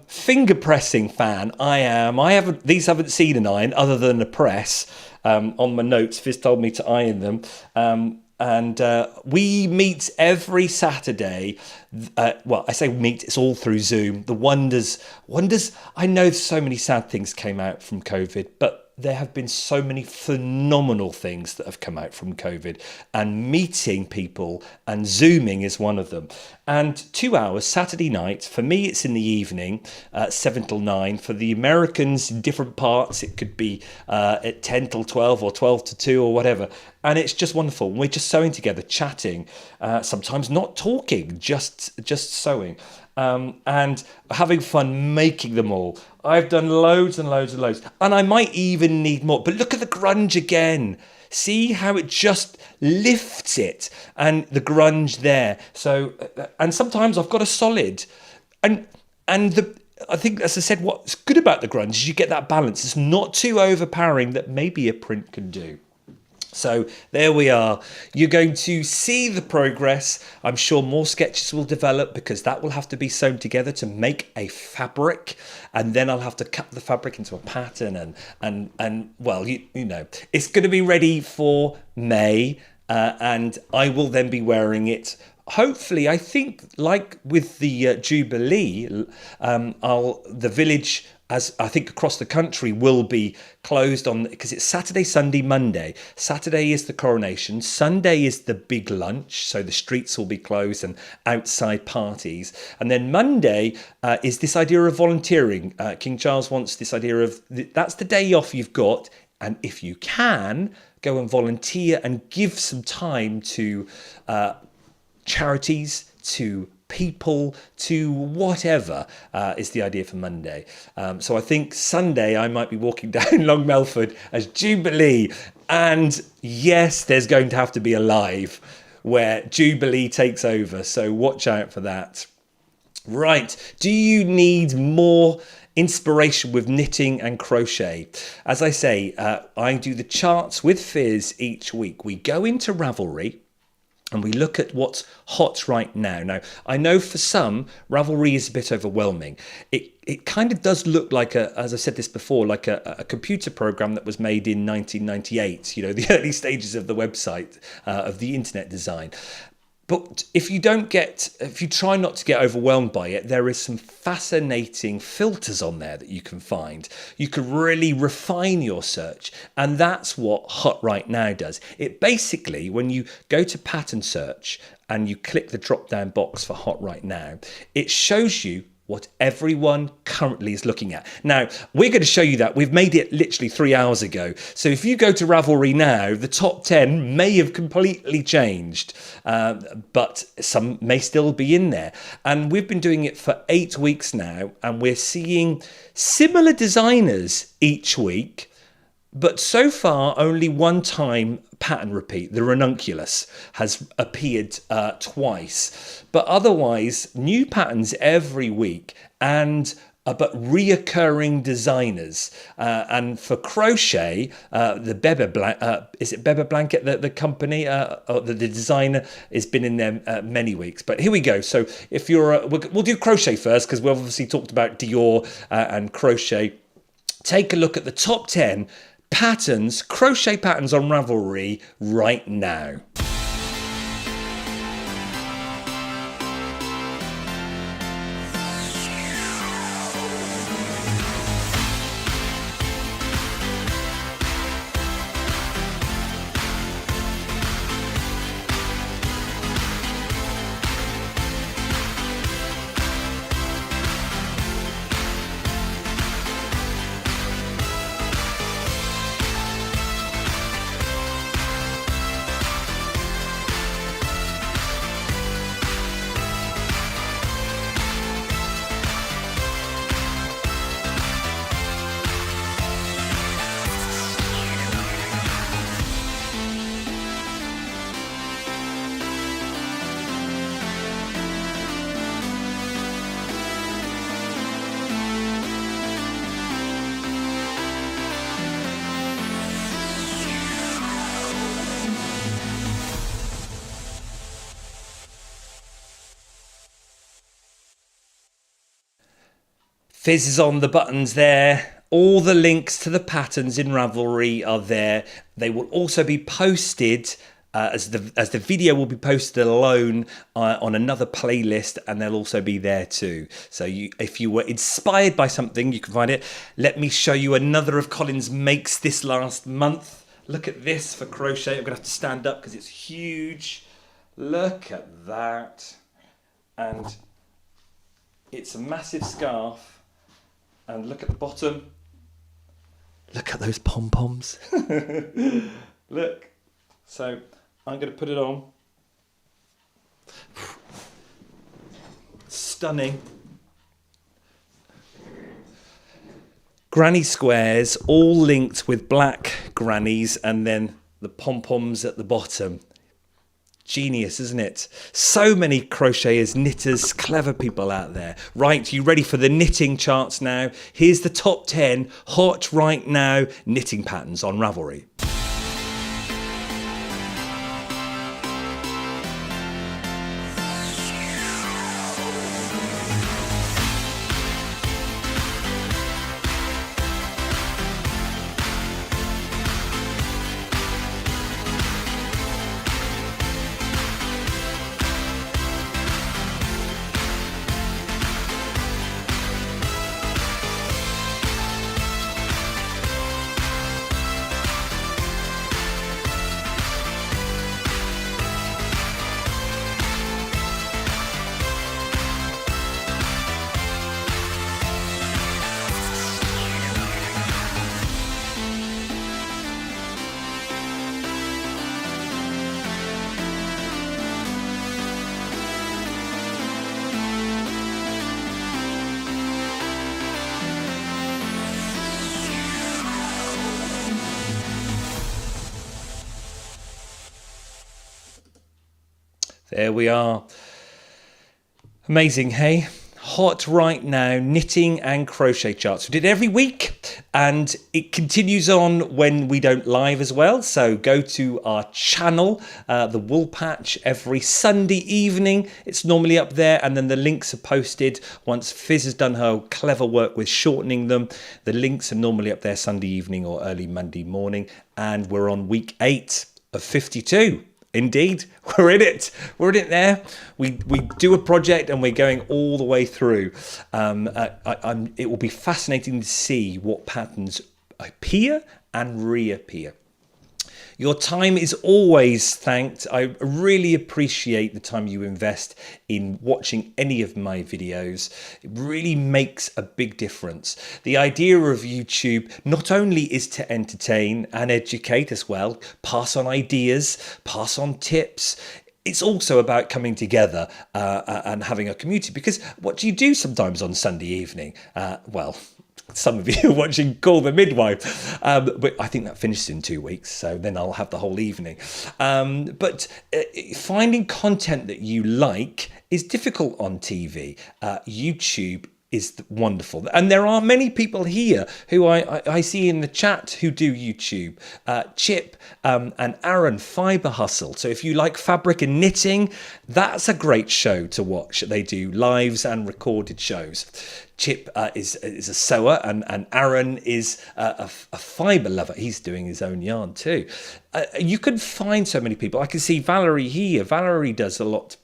Finger pressing fan, I am. These haven't seen an iron other than a press. On my notes, Fizz told me to iron them. And we meet every Saturday. Well, I say meet, it's all through Zoom. The wonders. I know so many sad things came out from COVID, but there have been so many phenomenal things that have come out from COVID, and meeting people and Zooming is one of them. And 2 hours, Saturday night, for me it's in the evening, 7 till 9. For the Americans in different parts, it could be at 10 till 12 or 12 to 2 or whatever. And it's just wonderful. We're just sewing together, chatting, sometimes not talking, just sewing. And having fun making them all. I've done loads and loads and loads. And I might even need more. But look at the grunge again. See how it just lifts it. And the grunge there. So, and sometimes I've got a solid. I think, as I said, what's good about the grunge is you get that balance. It's not too overpowering that maybe a print can do. So there we are. You're going to see the progress. I'm sure more sketches will develop because that will have to be sewn together to make a fabric, and then I'll have to cut the fabric into a pattern and well, you know, it's going to be ready for May, and I will then be wearing it. Hopefully, I think, like with the Jubilee, the village as I think across the country, will be closed on, because it's Saturday, Sunday, Monday. Saturday is the Coronation. Sunday is the big lunch, so the streets will be closed and outside parties. And then Monday is this idea of volunteering. King Charles wants this idea of that's the day off you've got, and if you can, go and volunteer and give some time to charities, to people, to whatever is the idea for Monday. So I think Sunday I might be walking down Long Melford as Jubilee, and yes, there's going to have to be a live where Jubilee takes over, so watch out for that. Right, do you need more inspiration with knitting and crochet? As I say, I do the charts with Fizz each week. We go into Ravelry and we look at what's hot right now. Now, I know for some, Ravelry is a bit overwhelming. It kind of does look like, as I said this before, like a computer program that was made in 1998, you know, the early stages of the website, of the internet design. But if you try not to get overwhelmed by it, there is some fascinating filters on there that you can find. You can really refine your search. And that's what Hot Right Now does. It basically, when you go to pattern search and you click the drop down box for Hot Right Now, it shows you what everyone currently is looking at. Now, we're going to show you that. We've made it literally 3 hours ago. So if you go to Ravelry now, the top 10 may have completely changed, but some may still be in there. And we've been doing it for 8 weeks now, and we're seeing similar designers each week, but so far only one time pattern repeat. The ranunculus has appeared twice, but otherwise new patterns every week, and but reoccurring designers. And for crochet, the is it Bebe Blanket, the company, or the designer has been in there many weeks. But here we go. So if you're, we'll do crochet first, because we've obviously talked about Dior and crochet. Take a look at the top 10 patterns, crochet patterns on Ravelry right now. Fizz is on the buttons there. All the links to the patterns in Ravelry are there. They will also be posted as the video will be posted alone on another playlist, and they'll also be there too. So if you were inspired by something, you can find it. Let me show you another of Colin's makes this last month. Look at this for crochet. I'm gonna have to stand up because it's huge. Look at that. And it's a massive scarf. And look at the bottom. Look at those pom-poms. Look. So I'm going to put it on. Stunning. Granny squares, all linked with black grannies, and then the pom-poms at the bottom. Genius, isn't it? So many crocheters, knitters, clever people out there. Right, you ready for the knitting charts now? Here's the top 10 hot right now knitting patterns on Ravelry. There we are. Amazing, hey? Hot right now, knitting and crochet charts. We did every week, and it continues on when we don't live as well. So go to our channel, the Woolpatch, every Sunday evening. It's normally up there, and then the links are posted once Fizz has done her clever work with shortening them. The links are normally up there Sunday evening or early Monday morning, and we're on week 8 of 52. Indeed, we're in it. We're in it there. We do a project and we're going all the way through. It will be fascinating to see what patterns appear and reappear. Your time is always thanked. I really appreciate the time you invest in watching any of my videos. It really makes a big difference. The idea of YouTube not only is to entertain and educate as well, pass on ideas, pass on tips. It's also about coming together and having a community, because what do you do sometimes on Sunday evening? Some of you are watching Call the Midwife, but I think that finishes in 2 weeks, so then I'll have the whole evening. But finding content that you like is difficult on TV. YouTube is wonderful, and there are many people here who I see in the chat who do YouTube. Chip and Aaron, Fibre Hustle. So if you like fabric and knitting, that's a great show to watch. They do lives and recorded shows. Chip is a sewer, and Aaron is a fibre lover. He's doing his own yarn too. You can find so many people. I can see Valerie here. Valerie does a lot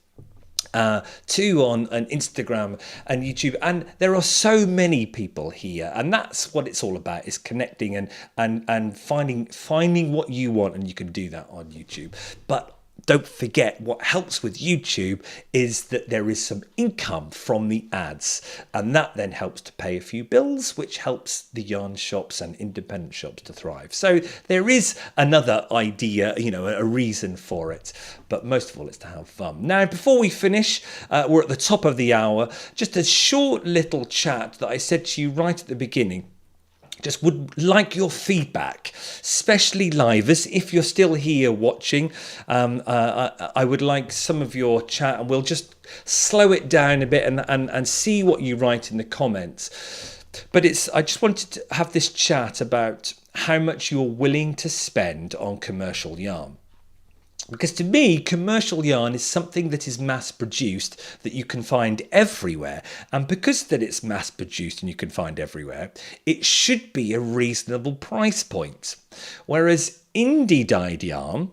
too on Instagram and YouTube, and there are so many people here, and that's what it's all about, is connecting and finding what you want, and you can do that on YouTube. But don't forget, what helps with YouTube is that there is some income from the ads, and that then helps to pay a few bills, which helps the yarn shops and independent shops to thrive. So there is another idea, a reason for it, but most of all, it's to have fun. Now, before we finish, we're at the top of the hour. Just a short little chat that I said to you right at the beginning. Just would like your feedback, especially livers. If you're still here watching, I would like some of your chat, and we'll just slow it down a bit and see what you write in the comments. But I just wanted to have this chat about how much you're willing to spend on commercial yarn. Because to me, commercial yarn is something that is mass produced, that you can find everywhere. And because that it's mass produced and you can find everywhere, it should be a reasonable price point. Whereas indie dyed yarn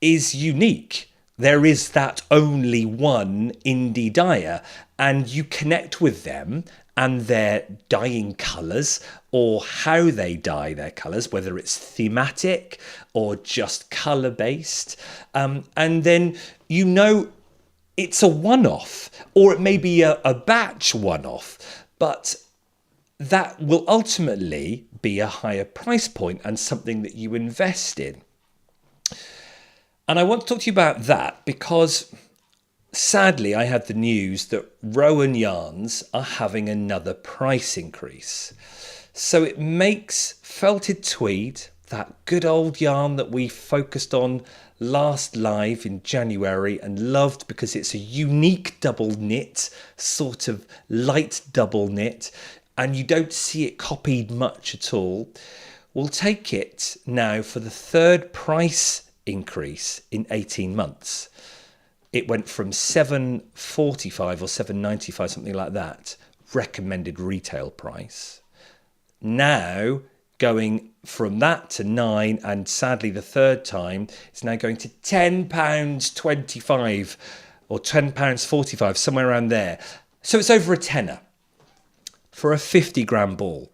is unique. There is that only one indie dyer, and you connect with them and their dyeing colours, or how they dye their colours, whether it's thematic or just colour based. And then it's a one-off, or it may be a batch one-off, but that will ultimately be a higher price point and something that you invest in. And I want to talk to you about that because sadly, I had the news that Rowan Yarns are having another price increase. So it makes felted tweed, that good old yarn that we focused on last live in January and loved because it's a unique double knit, sort of light double knit, and you don't see it copied much at all. We'll take it now for the third price increase in 18 months. It went from $7.45 or $7.95, something like that, recommended retail price. Now going from that to $9, and sadly the third time, it's now going to £10.25 or £10.45, somewhere around there. So it's over a tenner for a 50 gram ball.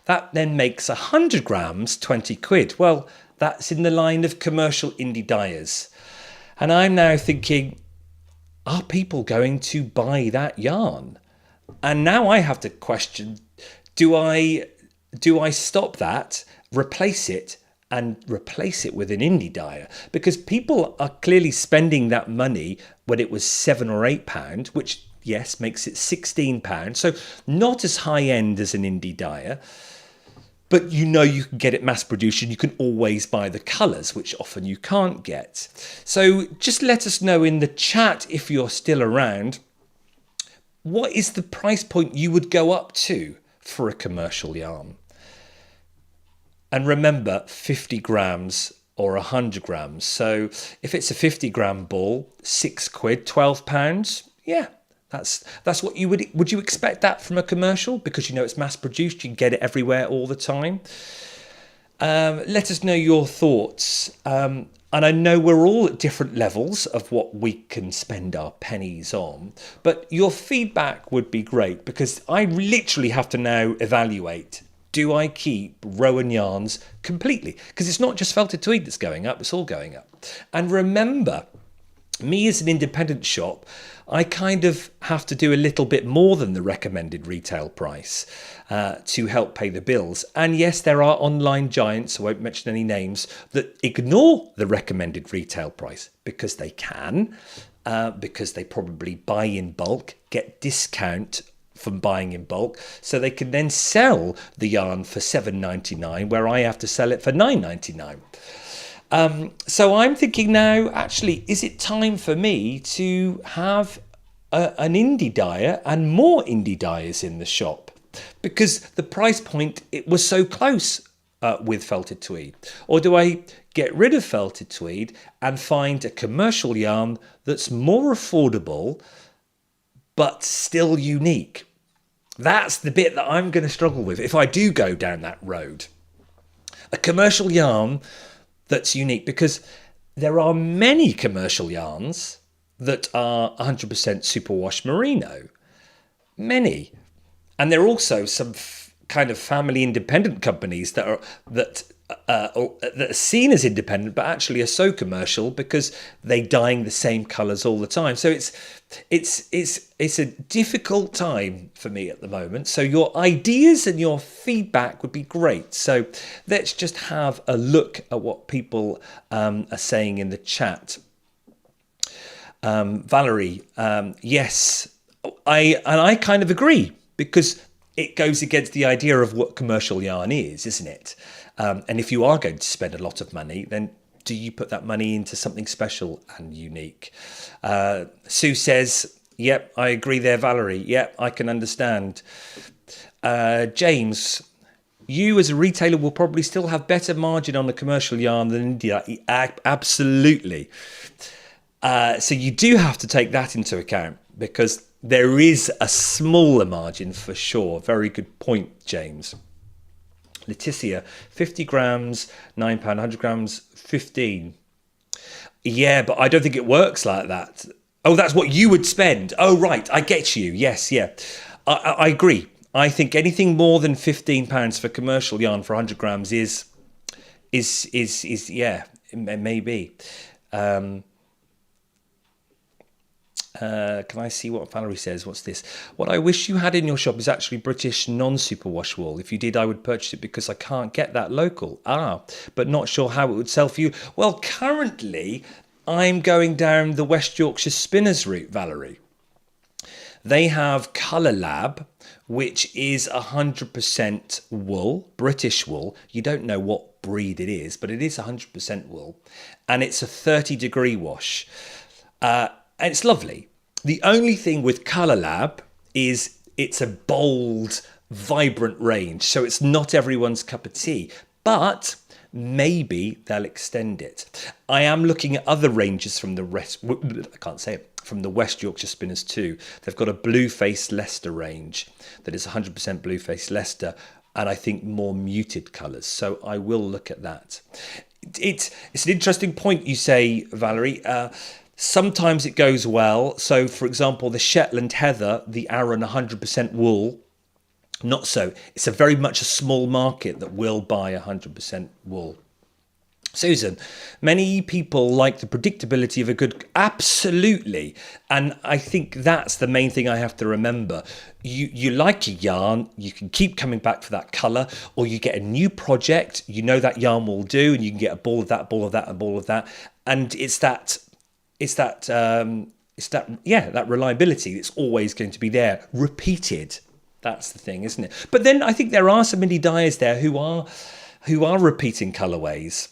That then makes 100 grams, 20 quid. Well, that's in the line of commercial indie dyers. And I'm now thinking, are people going to buy that yarn? And now I have to question, do I stop that, replace it with an indie dyer? Because people are clearly spending that money when it was £7 or £8, which, yes, makes it £16. So not as high end as an indie dyer. but you know you can get it mass produced and you can always buy the colours, which often you can't get. So just let us know in the chat if you're still around. What is the price point you would go up to for a commercial yarn? And remember, 50 grams or 100 grams. So if it's a 50 gram ball, £6, £12, yeah, that's what you would you expect that from a commercial? Because you know it's mass produced, you can get it everywhere all the time. Let us know your thoughts. And I know we're all at different levels of what we can spend our pennies on, but your feedback would be great, because I literally have to now evaluate, do I keep Rowan yarns completely? Because it's not just felted tweed that's going up, it's all going up. And remember, me as an independent shop, I kind of have to do a little bit more than the recommended retail price to help pay the bills. And yes, there are online giants, I won't mention any names, that ignore the recommended retail price because they can, because they probably buy in bulk, get discount from buying in bulk, so they can then sell the yarn for $7.99 where I have to sell it for $9.99. So I'm thinking now, actually, is it time for me to have an indie dyer and more indie dyers in the shop? Because the price point, it was so close with felted tweed. Or do I get rid of felted tweed and find a commercial yarn that's more affordable but still unique? That's the bit that I'm going to struggle with if I do go down that road. A commercial yarn that's unique, because there are many commercial yarns that are 100% superwash merino. Many. And there are also some kind of family independent companies that are seen as independent but actually are so commercial because they're dyeing the same colours all the time. So it's a difficult time for me at the moment. So your ideas and your feedback would be great. So let's just have a look at what people are saying in the chat. Valerie, yes, I kind of agree, because it goes against the idea of what commercial yarn is, isn't it? And if you are going to spend a lot of money, then do you put that money into something special and unique? Sue says, yep, I agree there, Valerie. Yep, I can understand. James, you as a retailer will probably still have better margin on the commercial yarn than India. Absolutely. So you do have to take that into account, because there is a smaller margin for sure. Very good point, James. Leticia, 50 grams, £9, 100 grams, 15. Yeah, but I don't think it works like that. Oh, that's what you would spend. Oh, right, I get you. Yes, yeah. I agree. I think anything more than £15 for commercial yarn for 100 grams is yeah, maybe. Can I see what Valerie says? What's this? What I wish you had in your shop is actually British non-superwash wool. If you did, I would purchase it because I can't get that local. But not sure how it would sell for you. Well, currently, I'm going down the West Yorkshire Spinners route, Valerie. They have Colour Lab, which is 100% wool, British wool. You don't know what breed it is, but it is 100% wool. And it's a 30-degree wash. And it's lovely. The only thing with Colour Lab is it's a bold, vibrant range. So it's not everyone's cup of tea. But maybe they'll extend it. I am looking at other ranges from the from the West Yorkshire Spinners too. They've got a blue-faced Leicester range that is 100% blue-faced Leicester, and I think more muted colours. So I will look at that. It's an interesting point you say, Valerie. Sometimes it goes well. So, for example, the Shetland Heather, the Aran 100% wool, not so. It's a very much a small market that will buy 100% wool. Susan, many people like the predictability of a good... Absolutely. And I think that's the main thing I have to remember. You like a yarn, you can keep coming back for that colour, or you get a new project, you know that yarn will do, and you can get a ball of that, ball of that, and ball of that. And that reliability that's always going to be there, repeated. That's the thing, isn't it? But then I think there are some indie dyers there who are repeating colorways.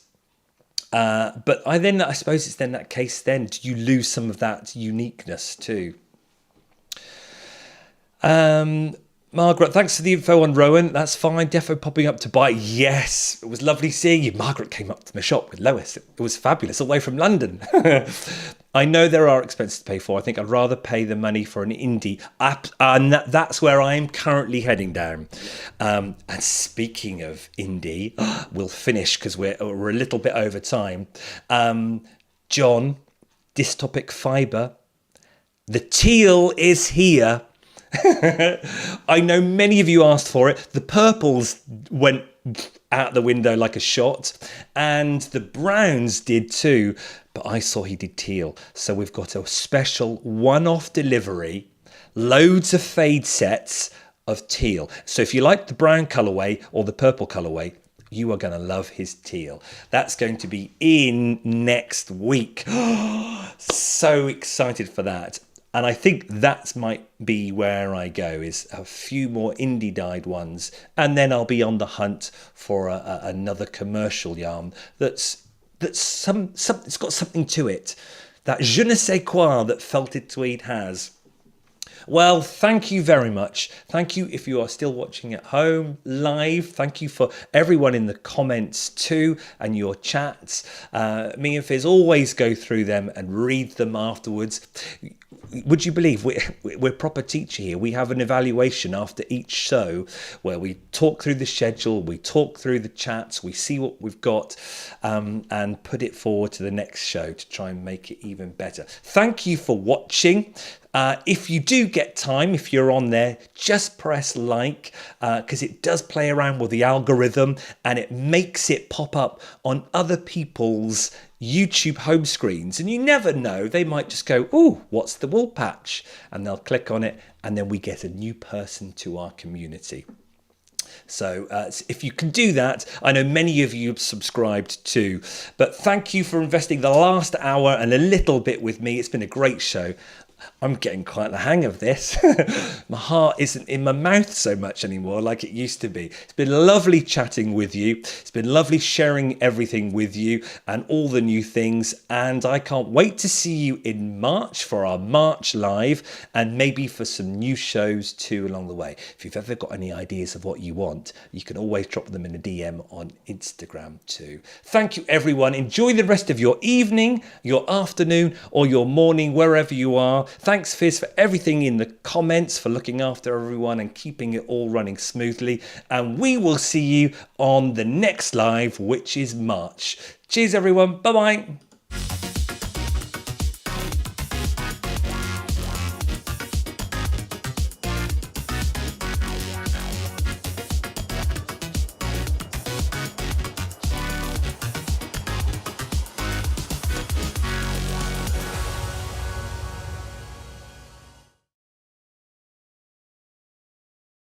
But I suppose it's then that case. Then do you lose some of that uniqueness too? Margaret, thanks for the info on Rowan. That's fine. Defo popping up to buy. Yes, it was lovely seeing you. Margaret came up to my shop with Lois. It was fabulous, all the way from London. I know there are expenses to pay for. I think I'd rather pay the money for an indie app, and that's where I'm currently heading down. And speaking of indie, we'll finish because we're a little bit over time. John, Dystopic Fibre, the teal is here. I know many of you asked for it. The purples went out the window like a shot, and the browns did too, but I saw he did teal. So we've got a special one-off delivery, loads of fade sets of teal. So if you like the brown colorway or the purple colorway, you are going to love his teal. That's going to be in next week. So excited for that. And I think that might be where I go, is a few more indie dyed ones. And then I'll be on the hunt for another commercial yarn it's got something to it. That je ne sais quoi that Felted Tweed has. Well, thank you very much. Thank you if you are still watching at home live. Thank you for everyone in the comments too and your chats. Me and Fizz always go through them and read them afterwards. Would you believe we're proper teacher here? We have an evaluation after each show where we talk through the schedule, we talk through the chats, we see what we've got and put it forward to the next show to try and make it even better. Thank you for watching. If you do get time, if you're on there, just press like because it does play around with the algorithm and it makes it pop up on other people's YouTube home screens. And you never know, they might just go, "Ooh, what's the Woolpatch?" And they'll click on it and then we get a new person to our community. So if you can do that, I know many of you have subscribed too. But thank you for investing the last hour and a little bit with me. It's been a great show. I'm getting quite the hang of this. My heart isn't in my mouth so much anymore like it used to be. It's been lovely chatting with you. It's been lovely sharing everything with you and all the new things. And I can't wait to see you in March for our March Live and maybe for some new shows too along the way. If you've ever got any ideas of what you want, you can always drop them in a DM on Instagram too. Thank you, everyone. Enjoy the rest of your evening, your afternoon, or your morning, wherever you are. Thanks, Fizz, for everything in the comments, for looking after everyone and keeping it all running smoothly. And we will see you on the next live, which is March. Cheers, everyone. Bye-bye.